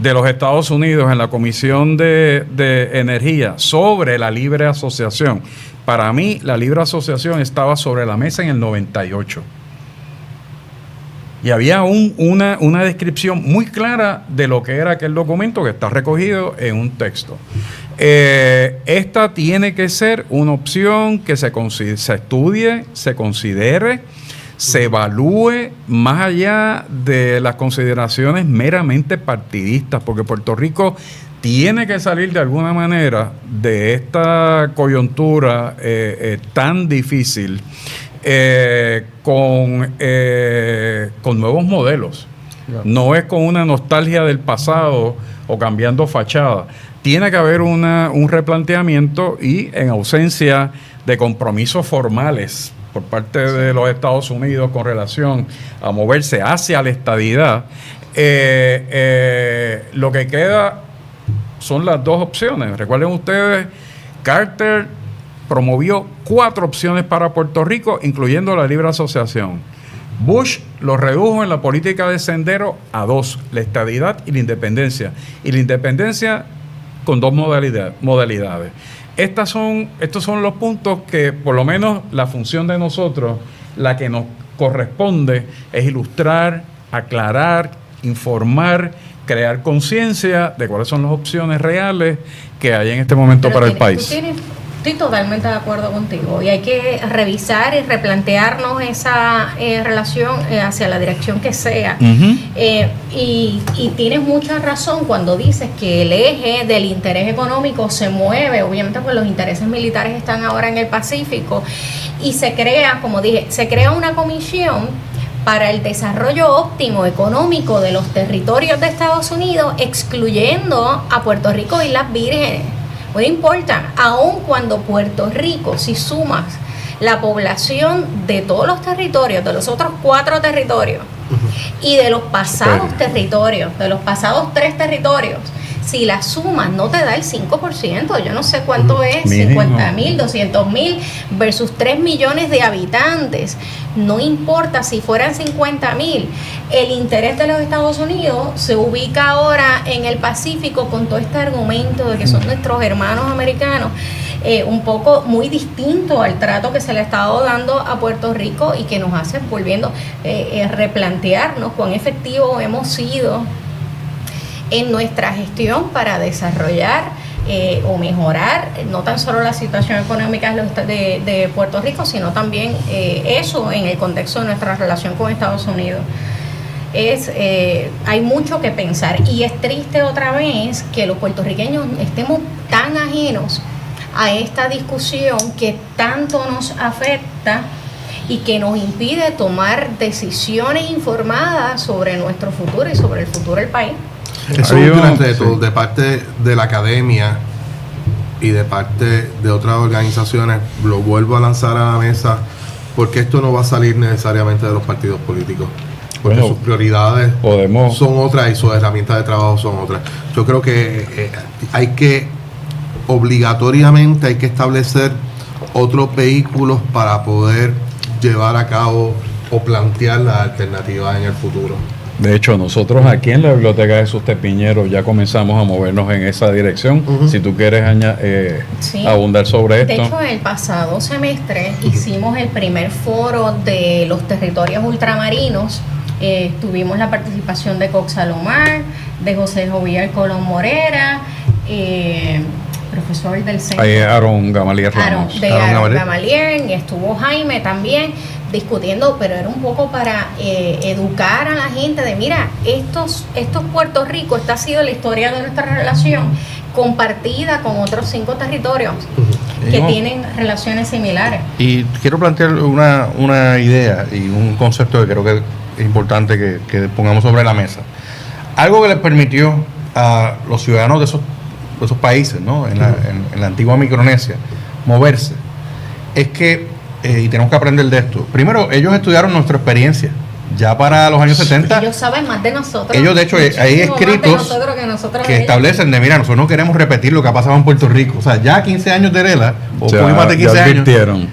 de los Estados Unidos en la Comisión de Energía sobre la libre asociación. Para mí, la libre asociación estaba sobre la mesa en el 98. Y había una descripción muy clara de lo que era aquel documento que está recogido en un texto. Esta tiene que ser una opción que se estudie, se considere, se evalúe más allá de las consideraciones meramente partidistas, porque Puerto Rico tiene que salir de alguna manera de esta coyuntura tan difícil con nuevos modelos. No es con una nostalgia del pasado o cambiando fachada. Tiene que haber un replanteamiento y en ausencia de compromisos formales por parte de los Estados Unidos con relación a moverse hacia la estadidad, lo que queda son las dos opciones. Recuerden ustedes, Carter promovió 4 opciones para Puerto Rico, incluyendo la libre asociación. Bush lo redujo en la política de sendero a 2, la estadidad y la independencia. Y la independencia con 2 modalidades. Estos son los puntos que, por lo menos, la función de nosotros, la que nos corresponde, es ilustrar, aclarar, informar, crear conciencia de cuáles son las opciones reales que hay en este momento para el país. Estoy totalmente de acuerdo contigo y hay que revisar y replantearnos esa relación hacia la dirección que sea. Y tienes mucha razón cuando dices que el eje del interés económico se mueve, obviamente pues los intereses militares están ahora en el Pacífico y se crea, como dije, se crea una comisión para el desarrollo óptimo económico de los territorios de Estados Unidos, excluyendo a Puerto Rico y las Vírgenes. No importa, aun cuando Puerto Rico, si sumas la población de todos los territorios, de los otros 4 territorios y de los pasados territorios, de los pasados 3 territorios, si la sumas no te da el 5%, yo no sé cuánto es, 50,000, 200,000 versus 3 millones de habitantes. No importa si fueran 50,000, el interés de los Estados Unidos se ubica ahora en el Pacífico con todo este argumento de que son nuestros hermanos americanos, un poco muy distinto al trato que se le ha estado dando a Puerto Rico y que nos hace volviendo replantearnos cuán efectivos hemos sido en nuestra gestión para desarrollar o mejorar no tan solo la situación económica de Puerto Rico, sino también eso en el contexto de nuestra relación con Estados Unidos. Hay mucho que pensar y es triste otra vez que los puertorriqueños estemos tan ajenos a esta discusión que tanto nos afecta y que nos impide tomar decisiones informadas sobre nuestro futuro y sobre el futuro del país. Eso es un gran reto de parte de la academia y de parte de otras organizaciones, lo vuelvo a lanzar a la mesa, porque esto no va a salir necesariamente de los partidos políticos, porque Bueno, sus prioridades podemos- son otras y sus herramientas de trabajo son otras. Yo creo que obligatoriamente hay que establecer otros vehículos para poder llevar a cabo o plantear las alternativas en el futuro. De hecho, nosotros aquí en la Biblioteca Jesús T. Piñero ya comenzamos a movernos en esa dirección. Ujú. Si tú quieres Sí. abundar sobre De esto. hecho, el pasado semestre hicimos el primer foro de los territorios ultramarinos. Tuvimos la participación de Cox Salomar, de José Jovial Colón Morera, profesor del centro. Aaron Gamaliel Ramos. Aaron Gamaliel, y estuvo Jaime también discutiendo, pero era un poco para educar a la gente de, mira, estos Puerto Rico, esta ha sido la historia de nuestra relación compartida con otros 5 territorios que No. tienen relaciones similares. Y quiero plantear una idea y un concepto que creo que es importante que pongamos sobre la mesa. Algo que les permitió a los ciudadanos de esos países, ¿no? en la antigua Micronesia, moverse, es que, y tenemos que aprender de esto, primero, ellos estudiaron nuestra experiencia. Ya para los años 70, Ellos saben más de nosotros. ellos, de hecho, hay muchísimo más de escritos nosotros que nosotros que de ellos. establecen de, mira, nosotros no queremos repetir lo que ha pasado en Puerto Rico. O sea, ya 15 años de Lela, o Ya- poco más de 15 ya años. advirtieron.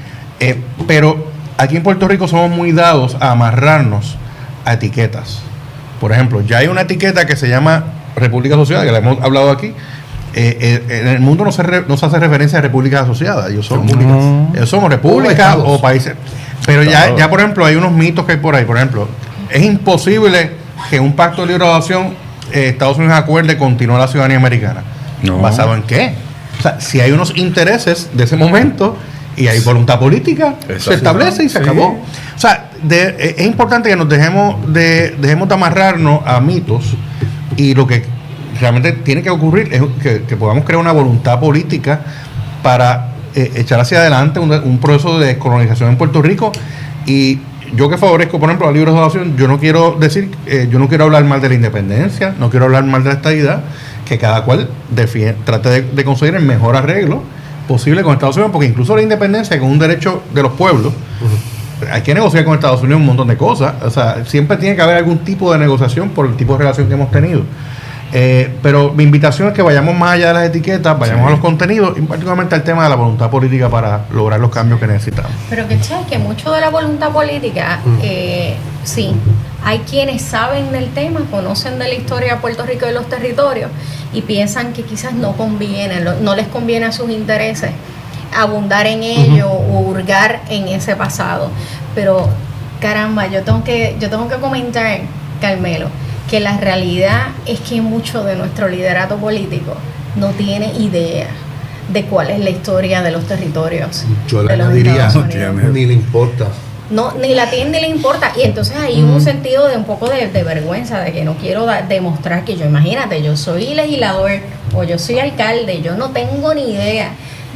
Pero aquí en Puerto Rico somos muy dados a amarrarnos a etiquetas. Por ejemplo, ya hay una etiqueta que se llama República Asociada, que la hemos hablado aquí. En el mundo no se hace referencia a repúblicas asociadas. Ellos somos repúblicas estados. o países. Pero Estados. ya, por ejemplo, hay unos mitos que hay por ahí. Por ejemplo, es imposible que un pacto de libre asociación Estados Unidos acuerde continuar la ciudadanía americana. No. ¿Basado en qué? O sea, si hay unos intereses de ese momento y hay voluntad política, Exacto. se establece y se Sí. acabó. O sea, es importante que nos dejemos de amarrarnos a mitos, y lo que realmente tiene que ocurrir es que podamos crear una voluntad política para echar hacia adelante un proceso de descolonización en Puerto Rico. Y yo que favorezco, por ejemplo, la libre asociación, yo no quiero decir, yo no quiero hablar mal de la independencia, no quiero hablar mal de la estadidad, que cada cual trate de conseguir el mejor arreglo posible con Estados Unidos, porque incluso la independencia, que es un derecho de los pueblos, hay que negociar con Estados Unidos un montón de cosas. O sea, siempre tiene que haber algún tipo de negociación por el tipo de relación que hemos tenido. Pero mi invitación es que vayamos más allá de las etiquetas, vayamos a los contenidos y particularmente al tema de la voluntad política para lograr los cambios que necesitamos. Pero que sabes que mucho de la voluntad política, sí, hay quienes saben del tema, conocen de la historia de Puerto Rico y de los territorios y piensan que quizás no conviene, no les conviene a sus intereses abundar en ello o hurgar en ese pasado. Pero caramba, yo tengo que comentar, Carmelo, que la realidad es que mucho de nuestro liderato político no tiene idea de cuál es la historia de los territorios. Yo le de los añadiría, Estados Unidos. ni le importa. No, ni la tiene ni le importa. Y entonces hay un sentido de un poco de vergüenza, de que no quiero demostrar que yo, imagínate, yo soy legislador o yo soy alcalde, yo no tengo ni idea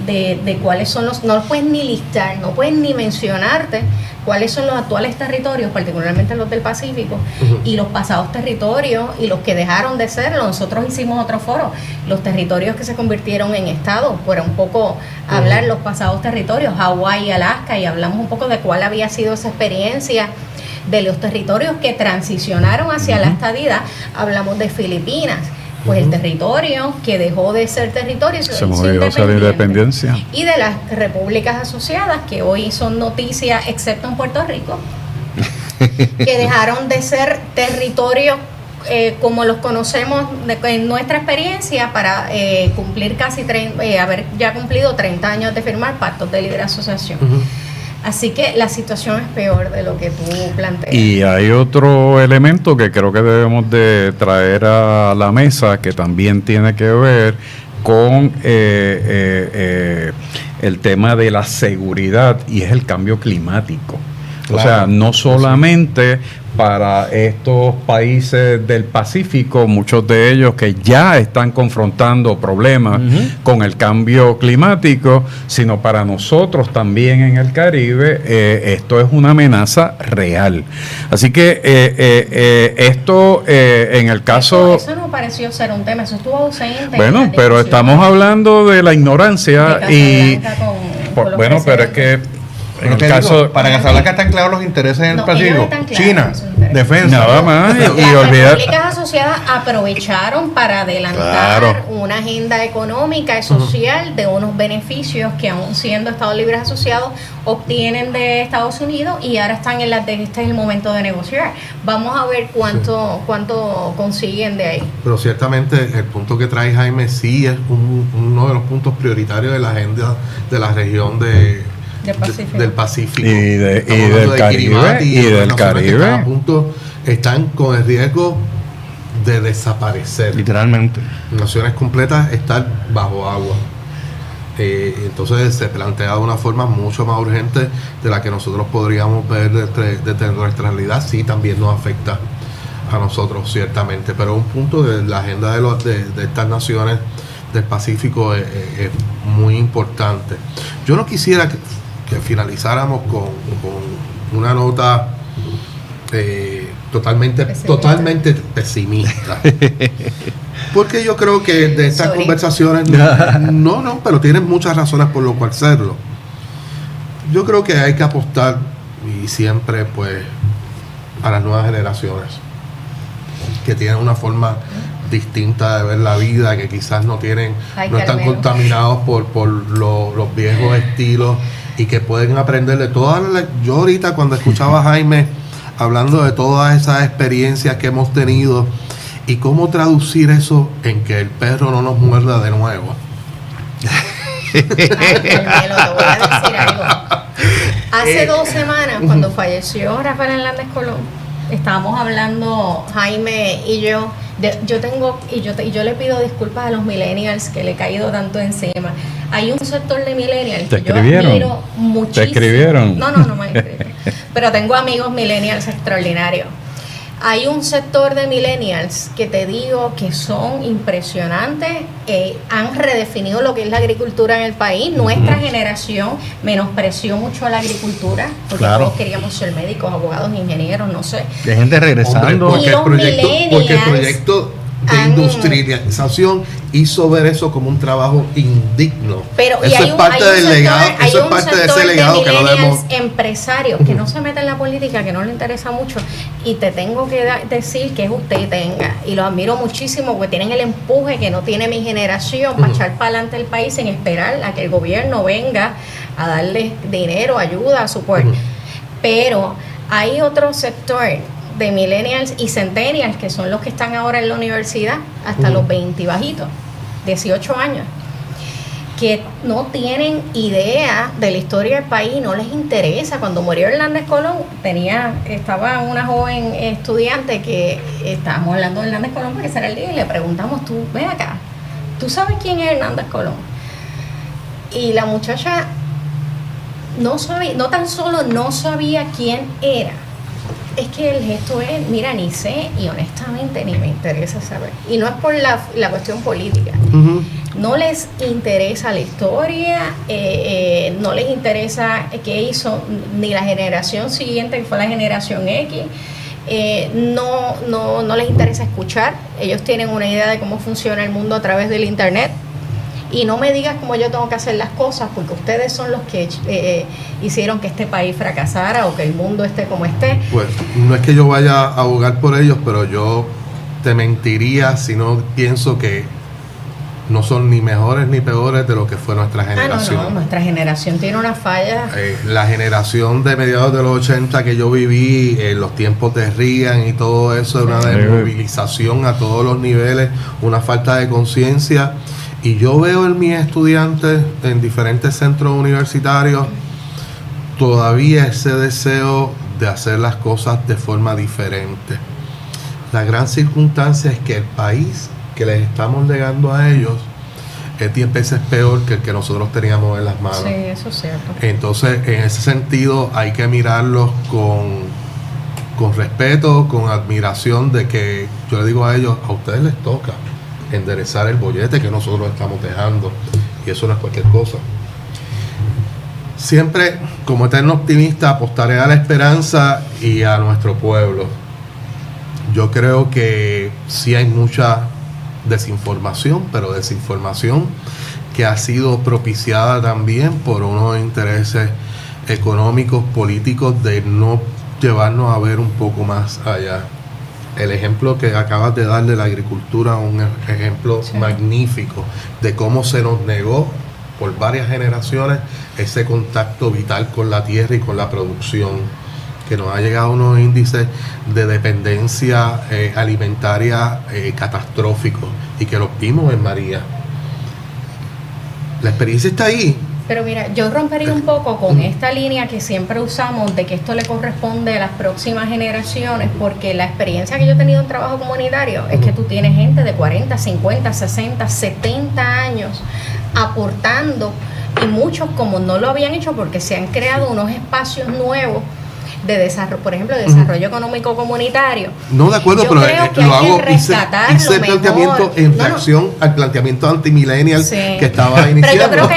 de cuáles son no los puedes ni listar, no puedes ni mencionarte cuáles son los actuales territorios, particularmente los del Pacífico, y los pasados territorios y los que dejaron de serlo. Nosotros hicimos otro foro, los territorios que se convirtieron en estados, para un poco hablar los pasados territorios, Hawái y Alaska, y hablamos un poco de cuál había sido esa experiencia de los territorios que transicionaron hacia la estadidad. Hablamos de Filipinas, pues el territorio que dejó de ser territorio Se movió hacia la independencia. y de las repúblicas asociadas que hoy son noticia excepto en Puerto Rico, que dejaron de ser territorios como los conocemos en nuestra experiencia para cumplir haber ya cumplido 30 años de firmar pactos de libre asociación. Así que la situación es peor de lo que tú planteas. Y hay otro elemento que creo que debemos de traer a la mesa, que también tiene que ver con el tema de la seguridad, y es el cambio climático. Claro. O sea, no solamente para estos países del Pacífico, muchos de ellos que ya están confrontando problemas con el cambio climático, sino para nosotros también en el Caribe, esto es una amenaza real. Así que esto en el caso... Eso no pareció ser un tema, eso estuvo ausente. Bueno, pero estamos hablando de la ignorancia y... Bueno, pero es que... En el caso, para Casablanca están claros los intereses en el Pacífico. China, defensa. Nada más. Las repúblicas asociadas aprovecharon para adelantar una agenda económica y social de unos beneficios que, aún siendo Estados Libres Asociados, obtienen de Estados Unidos, y ahora están en este es el momento de negociar. Vamos a ver cuánto consiguen de ahí. Pero ciertamente el punto que trae Jaime sí es uno de los puntos prioritarios de la agenda de la región del Pacífico. Y del Caribe. Y del Caribe. A punto están con el riesgo de desaparecer. Literalmente. Naciones completas están bajo agua. Entonces se plantea de una forma mucho más urgente de la que nosotros podríamos ver desde nuestra realidad. Sí, también nos afecta a nosotros, ciertamente. Pero un punto de la agenda de estas naciones del Pacífico es muy importante. Yo no quisiera que finalizáramos con una nota totalmente pesimista. Porque yo creo que de estas conversaciones no, pero tienen muchas razones por lo cual serlo. Yo creo que hay que apostar, y siempre pues, a las nuevas generaciones que tienen una forma distinta de ver la vida, que quizás no están contaminados por los viejos estilos, y que pueden aprender de todas yo ahorita cuando escuchaba a Jaime hablando de todas esas experiencias que hemos tenido y cómo traducir eso en que el perro no nos muerda de nuevo. Carmelo, te voy a decir algo. Hace 2 semanas, cuando falleció Rafael Hernández Colón, estábamos hablando Jaime y yo. Yo le pido disculpas a los millennials que le he caído tanto encima. Hay un sector de millennials que yo admiro muchísimo. ¿Te escribieron? No me escribieron. Pero tengo amigos millennials extraordinarios. Hay un sector de millennials que te digo que son impresionantes, han redefinido lo que es la agricultura en el país. Nuestra generación menospreció mucho a la agricultura, porque todos queríamos ser médicos, abogados, ingenieros, no sé. De gente regresando. Porque el proyecto de industrialización hizo ver eso como un trabajo indigno. Pero eso es parte del legado, eso es parte de ese legado que no debemos. Empresarios que no se meten en la política, que no le interesa mucho, y te tengo que decir que es usted y tenga, y los admiro muchísimo porque tienen el empuje que no tiene mi generación para echar para adelante el país sin esperar a que el gobierno venga a darles dinero, ayuda, support. Pero hay otro sector de millennials y centennials, que son los que están ahora en la universidad, hasta los 20 bajitos, 18 años, que no tienen idea de la historia del país, no les interesa. Cuando murió Hernández Colón, estaba una joven estudiante que estábamos hablando de Hernández Colón porque ese era el día, y le preguntamos, ven acá, ¿tú sabes quién es Hernández Colón? Y la muchacha no tan solo no sabía quién era, es que el gesto es, mira, ni sé, y honestamente ni me interesa saber. Y no es por la cuestión política. No les interesa la historia, no les interesa qué hizo ni la generación siguiente, que fue la generación X. No les interesa escuchar. Ellos tienen una idea de cómo funciona el mundo a través del internet. Y no me digas cómo yo tengo que hacer las cosas, porque ustedes son los que hicieron que este país fracasara o que el mundo esté como esté. Pues no es que yo vaya a abogar por ellos, pero yo te mentiría si no pienso que no son ni mejores ni peores de lo que fue nuestra generación. No, nuestra generación tiene una falla. La generación de mediados de los 80 que yo viví, en los tiempos de Reagan y todo eso, es una desmovilización a todos los niveles, una falta de conciencia. Y yo veo en mis estudiantes en diferentes centros universitarios todavía ese deseo de hacer las cosas de forma diferente. La gran circunstancia es que el país que les estamos legando a ellos es 10 veces peor que el que nosotros teníamos en las manos. Sí, eso es cierto. Entonces, en ese sentido, hay que mirarlos con con respeto, con admiración, de que yo le digo a ellos, a ustedes les toca enderezar el bollete que nosotros estamos dejando, y eso no es cualquier cosa. Siempre, como eterno optimista, apostaré a la esperanza y a nuestro pueblo. Yo creo que sí hay mucha desinformación, pero desinformación que ha sido propiciada también por unos intereses económicos, políticos, de no llevarnos a ver un poco más allá. El ejemplo que acabas de dar de la agricultura, un ejemplo magnífico de cómo se nos negó por varias generaciones ese contacto vital con la tierra y con la producción, que nos ha llegado a unos índices de dependencia alimentaria catastróficos, y que los vimos en María. La experiencia está ahí. Pero mira, yo rompería un poco con esta línea que siempre usamos de que esto le corresponde a las próximas generaciones, porque la experiencia que yo he tenido en trabajo comunitario es que tú tienes gente de 40, 50, 60, 70 años aportando, y muchos como no lo habían hecho porque se han creado unos espacios nuevos de desarrollo, por ejemplo, de desarrollo económico comunitario. No, de acuerdo, yo pero creo que lo hay hago, que rescatar hice el lo planteamiento mejor. en reacción al planteamiento anti-millennial que estaba iniciando. Pero yo creo que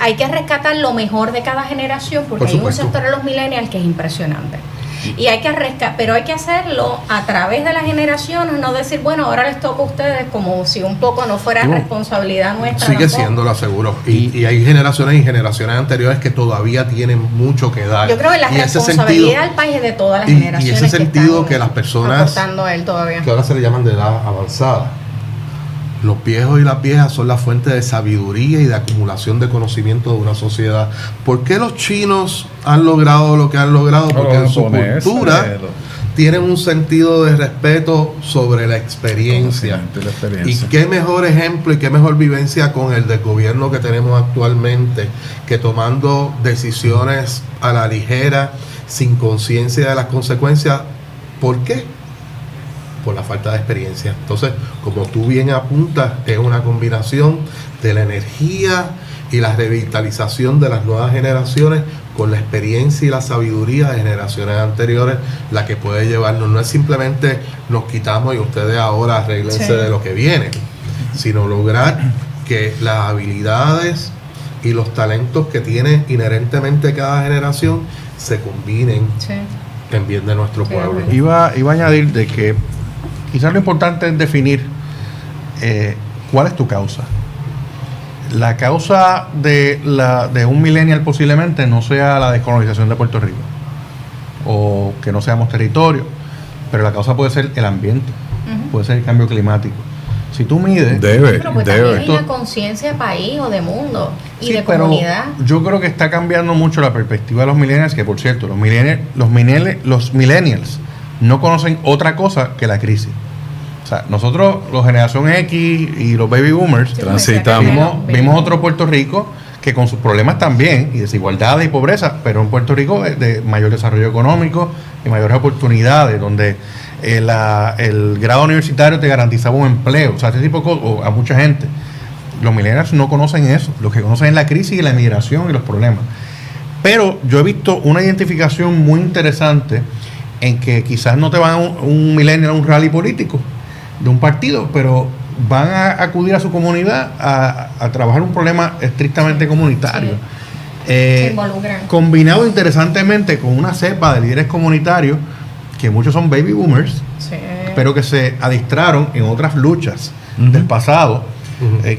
hay que rescatar lo mejor de cada generación, porque hay un sector de los millennials que es impresionante. Y hay que pero hay que hacerlo a través de las generaciones, no decir, bueno, ahora les toca a ustedes, como si un poco no fuera responsabilidad nuestra. Sigue siendo, lo aseguro. Y hay generaciones y generaciones anteriores que todavía tienen mucho que dar. Yo creo que la responsabilidad del país es de todas las generaciones. Y ese sentido que las personas aportando a él todavía, que ahora se le llaman de edad avanzada, los viejos y las viejas son la fuente de sabiduría y de acumulación de conocimiento de una sociedad. ¿Por qué los chinos han logrado lo que han logrado? Porque en su cultura tienen un sentido de respeto sobre la experiencia. Y qué mejor ejemplo y qué mejor vivencia con el del gobierno que tenemos actualmente, que tomando decisiones a la ligera, sin conciencia de las consecuencias. ¿Por qué? Por la falta de experiencia. Entonces, como tú bien apuntas, es una combinación de la energía y la revitalización de las nuevas generaciones con la experiencia y la sabiduría de generaciones anteriores la que puede llevarnos. No es simplemente nos quitamos y ustedes ahora arréglense de lo que viene, sino lograr que las habilidades y los talentos que tiene inherentemente cada generación se combinen en bien de nuestro pueblo. Iba a añadir de que quizás lo importante es definir cuál es tu causa. La causa de un millennial posiblemente no sea la descolonización de Puerto Rico o que no seamos territorio, pero la causa puede ser el ambiente, puede ser el cambio climático. Si tú mides... Pero pues también hay una conciencia de país o de mundo y de comunidad. Yo creo que está cambiando mucho la perspectiva de los millennials, que por cierto, los millennials no conocen otra cosa que la crisis. O sea, nosotros, los generación X y los baby boomers, vimos otro Puerto Rico que con sus problemas también, y desigualdades y pobreza, pero un Puerto Rico de mayor desarrollo económico y mayores oportunidades, donde el grado universitario te garantizaba un empleo, o sea, ese tipo de cosas, a mucha gente. Los millennials no conocen eso, lo que conocen es la crisis y la emigración y los problemas. Pero yo he visto una identificación muy interesante en que quizás no te van un millennial a un rally político de un partido, pero van a acudir a su comunidad a trabajar un problema estrictamente comunitario. Se involucran. Combinado interesantemente con una cepa de líderes comunitarios, que muchos son baby boomers, pero que se adistraron en otras luchas del pasado.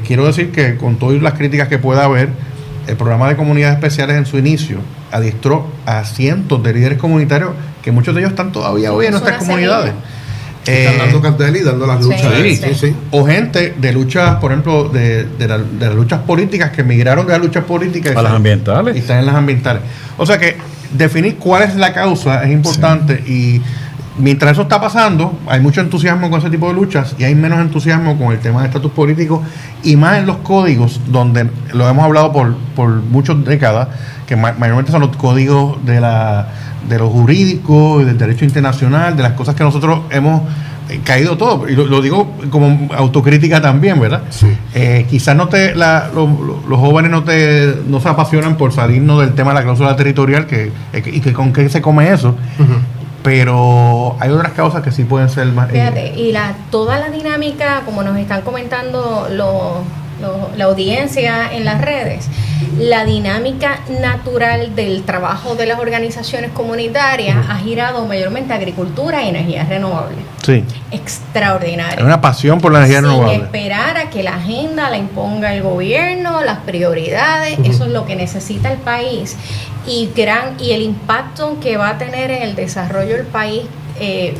Quiero decir que con todas las críticas que pueda haber, el programa de comunidades especiales en su inicio adiestró a cientos de líderes comunitarios, que muchos de ellos están todavía hoy en nuestras comunidades. Están dando cartel y dando las luchas. O gente de luchas, por ejemplo, de las luchas políticas, que migraron de las luchas políticas a las ambientales. Y están en las ambientales. O sea que definir cuál es la causa es importante, y mientras eso está pasando, hay mucho entusiasmo con ese tipo de luchas y hay menos entusiasmo con el tema de estatus político, y más en los códigos, donde lo hemos hablado por muchas décadas, que mayormente son los códigos de lo jurídico y del derecho internacional, de las cosas que nosotros hemos caído todo, y lo digo como autocrítica también, ¿verdad? Quizás los jóvenes no se apasionan por salirnos del tema de la cláusula territorial, y que con qué se come eso. pero hay otras causas que sí pueden ser más... Fíjate, y toda la dinámica, como nos están comentando la audiencia en las redes, la dinámica natural del trabajo de las organizaciones comunitarias ha girado mayormente a agricultura y energías renovables. Sí. Extraordinario. Hay una pasión por la energía renovable. Sin esperar a que la agenda la imponga el gobierno, las prioridades, eso es lo que necesita el país. Y el impacto que va a tener en el desarrollo del país,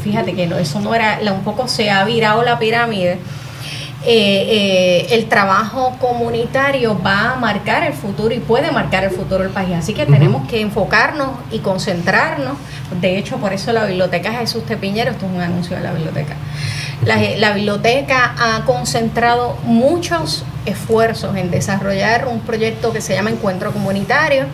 fíjate que eso no era, un poco se ha virado la pirámide. El trabajo comunitario va a marcar el futuro y puede marcar el futuro del país, así que tenemos que enfocarnos y concentrarnos. De hecho, por eso la Biblioteca Jesús T. Piñero, esto es un anuncio de la biblioteca, la biblioteca ha concentrado muchos esfuerzos en desarrollar un proyecto que se llama Encuentro Comunitario,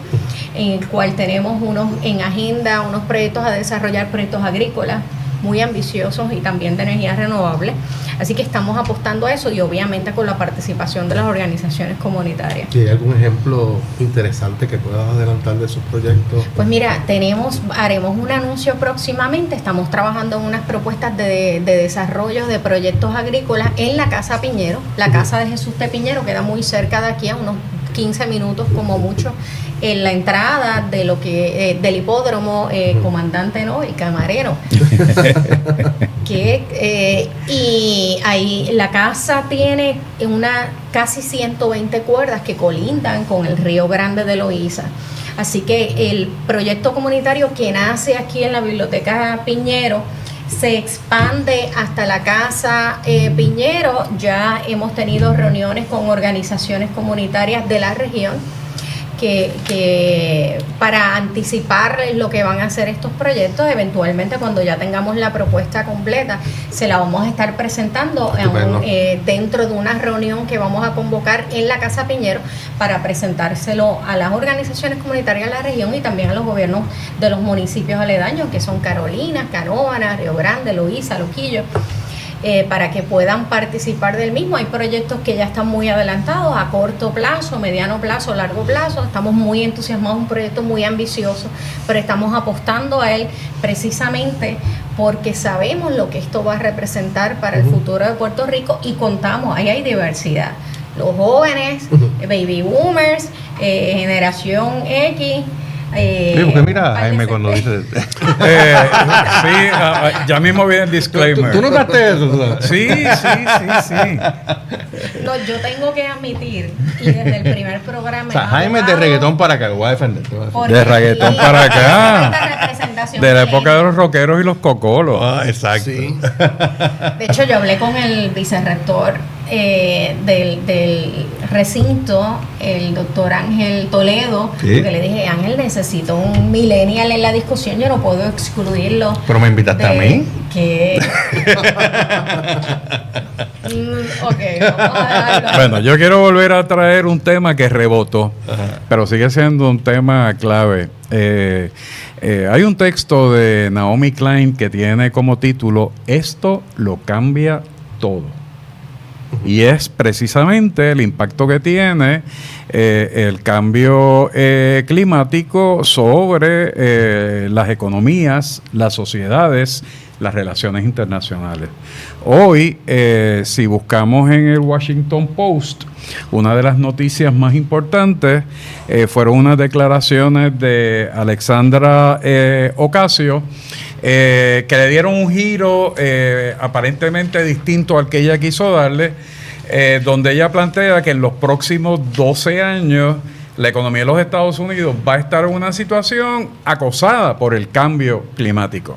en el cual tenemos en agenda unos proyectos a desarrollar, proyectos agrícolas muy ambiciosos y también de energías renovables. Así que estamos apostando a eso y obviamente con la participación de las organizaciones comunitarias. ¿Y hay algún ejemplo interesante que puedas adelantar de esos proyectos? Pues mira, haremos un anuncio próximamente. Estamos trabajando en unas propuestas de desarrollo de proyectos agrícolas en la Casa Piñero. La Casa de Jesús T. Piñero queda muy cerca de aquí, a unos 15 minutos como mucho, en la entrada de del hipódromo Comandante y Camarero. Y ahí la casa tiene casi 120 cuerdas que colindan con el Río Grande de Loíza. Así que el proyecto comunitario que nace aquí en la Biblioteca Piñero se expande hasta la Casa Piñero. Ya hemos tenido reuniones con organizaciones comunitarias de la región que para anticiparles lo que van a hacer estos proyectos. Eventualmente, cuando ya tengamos la propuesta completa, se la vamos a estar presentando dentro de una reunión que vamos a convocar en la Casa Piñero para presentárselo a las organizaciones comunitarias de la región y también a los gobiernos de los municipios aledaños, que son Carolina, Canóvana, Río Grande, Loíza, Luquillo, para que puedan participar del mismo. Hay proyectos que ya están muy adelantados a corto plazo, mediano plazo, largo plazo. Estamos muy entusiasmados, un proyecto muy ambicioso, pero estamos apostando a él precisamente porque sabemos lo que esto va a representar para el futuro de Puerto Rico y contamos, ahí hay diversidad. Los jóvenes, baby boomers, generación X. Porque mira, Jaime, cuando dice... ya mismo viene el disclaimer. ¿Tú notaste eso? Sí. No, yo tengo que admitir, y desde el primer programa... O sea, Jaime es de reggaetón para acá, lo voy a defender. De reggaetón para acá. De la época de los rockeros y los cocolos. Exacto. Sí. De hecho, yo hablé con el vicerrector del recinto, el doctor Ángel Toledo, sí, que le dije, Ángel, necesito un millennial en la discusión, yo no puedo excluirlo. ¿Pero me invitaste a mí? ¿Qué? Ok, vamos a dejarlo. Bueno, yo quiero volver a traer un tema que rebotó, pero sigue siendo un tema clave. Hay un texto de Naomi Klein que tiene como título "Esto lo cambia todo". Y es precisamente el impacto que tiene el cambio climático sobre las economías, las sociedades, las relaciones internacionales. Hoy, si buscamos en el Washington Post, una de las noticias más importantes fueron unas declaraciones de Alexandra Ocasio, que le dieron un giro aparentemente distinto al que ella quiso darle, donde ella plantea que en los próximos 12 años la economía de los Estados Unidos va a estar en una situación acosada por el cambio climático.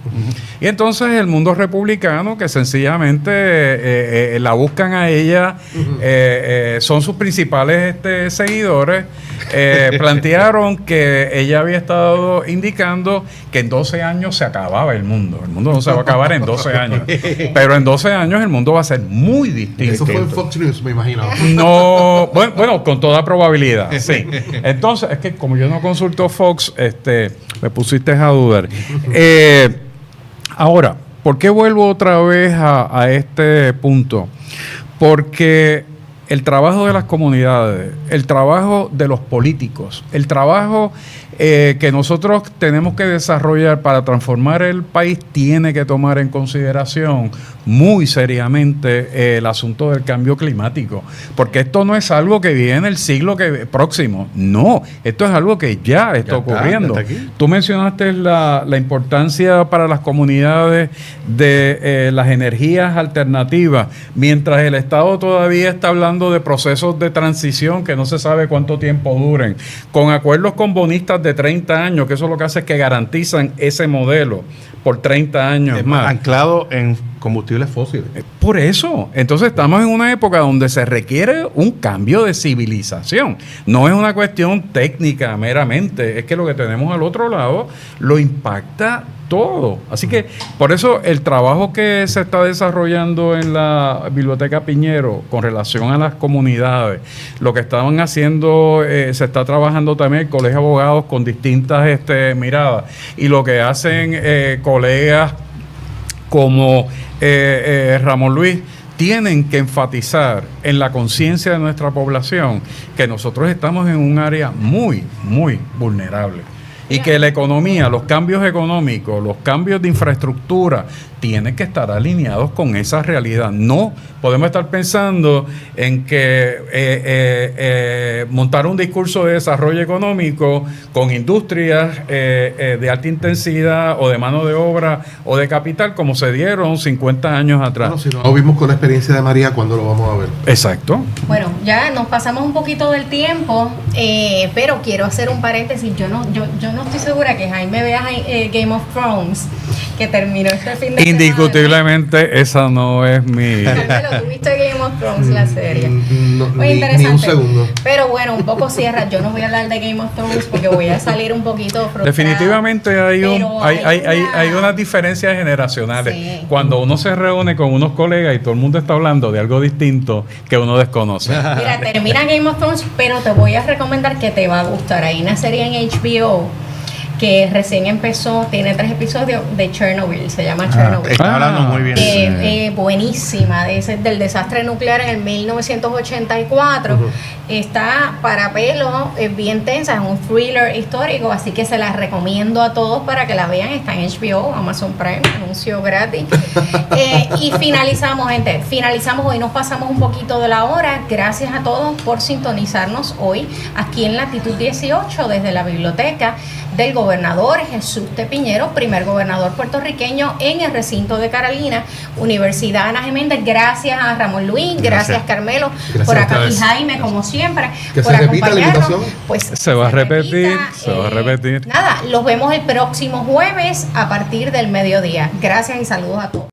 Y entonces el mundo republicano, que sencillamente la buscan a ella, son sus principales seguidores, plantearon que ella había estado indicando que en 12 años se acababa el mundo. El mundo no se va a acabar en 12 años. Pero en 12 años el mundo va a ser muy distinto. Eso fue en Fox News, me imagino. No, bueno, con toda probabilidad, sí. Entonces, es que como yo no consulto Fox, me pusiste a dudar. Ahora, ¿por qué vuelvo otra vez a este punto? Porque el trabajo de las comunidades, el trabajo de los políticos, el trabajo que nosotros tenemos que desarrollar para transformar el país tiene que tomar en consideración muy seriamente el asunto del cambio climático, porque esto no es algo que viene el siglo próximo, no, esto es algo que ya está ocurriendo. Tú mencionaste la importancia para las comunidades de las energías alternativas, mientras el Estado todavía está hablando de procesos de transición que no se sabe cuánto tiempo duren, con acuerdos con bonistas de 30 años, que eso lo que hace es que garantizan ese modelo por 30 años más. Anclado en combustibles fósiles. Por eso. Entonces estamos en una época donde se requiere un cambio de civilización. No es una cuestión técnica meramente, es que lo que tenemos al otro lado lo impacta todo. Así que por eso el trabajo que se está desarrollando en la Biblioteca Piñero con relación a las comunidades, lo que estaban haciendo, se está trabajando también el Colegio de Abogados con distintas miradas, y lo que hacen colegas como Ramón Luis, tienen que enfatizar en la conciencia de nuestra población que nosotros estamos en un área muy, muy vulnerable. Y que la economía, los cambios económicos, los cambios de infraestructura tienen que estar alineados con esa realidad. No podemos estar pensando en que montar un discurso de desarrollo económico con industrias de alta intensidad o de mano de obra o de capital como se dieron 50 años atrás. Bueno, si no lo vimos con la experiencia de María, ¿cuándo lo vamos a ver? Exacto. Bueno, ya nos pasamos un poquito del tiempo, pero quiero hacer un paréntesis. Yo no estoy segura que Jaime vea Game of Thrones, que terminó este fin de semana. Indiscutiblemente esa no es mi... Carmelo, ¿tú viste Game of Thrones, la serie? No, Muy ni un segundo. Pero bueno, un poco cierra. Yo no voy a hablar de Game of Thrones porque voy a salir un poquito frustrada. Definitivamente hay unas diferencias generacionales. Sí. Cuando uno se reúne con unos colegas y todo el mundo está hablando de algo distinto que uno desconoce. Mira, termina Game of Thrones, pero te voy a recomendar que te va a gustar. Hay una serie en HBO que recién empezó, tiene 3 episodios, de Chernobyl, se llama Chernobyl. Está hablando muy bien. Buenísima, del desastre nuclear en el 1984. Está para pelo, es bien tensa, es un thriller histórico, así que se la recomiendo a todos para que la vean. Está en HBO, Amazon Prime, anuncio gratis. Y finalizamos, gente, hoy, nos pasamos un poquito de la hora. Gracias a todos por sintonizarnos hoy aquí en Latitud 18 desde la biblioteca del gobernador Jesús T. Piñero, primer gobernador puertorriqueño en el recinto de Carolina, Universidad Ana Geméndez. Gracias a Ramón Luis, gracias Carmelo, gracias por acá, y a Jaime, como siempre, que por se repita la acompañarnos. invitación. Pues Se va a repetir. Nada, los vemos el próximo jueves a partir del mediodía. Gracias y saludos a todos.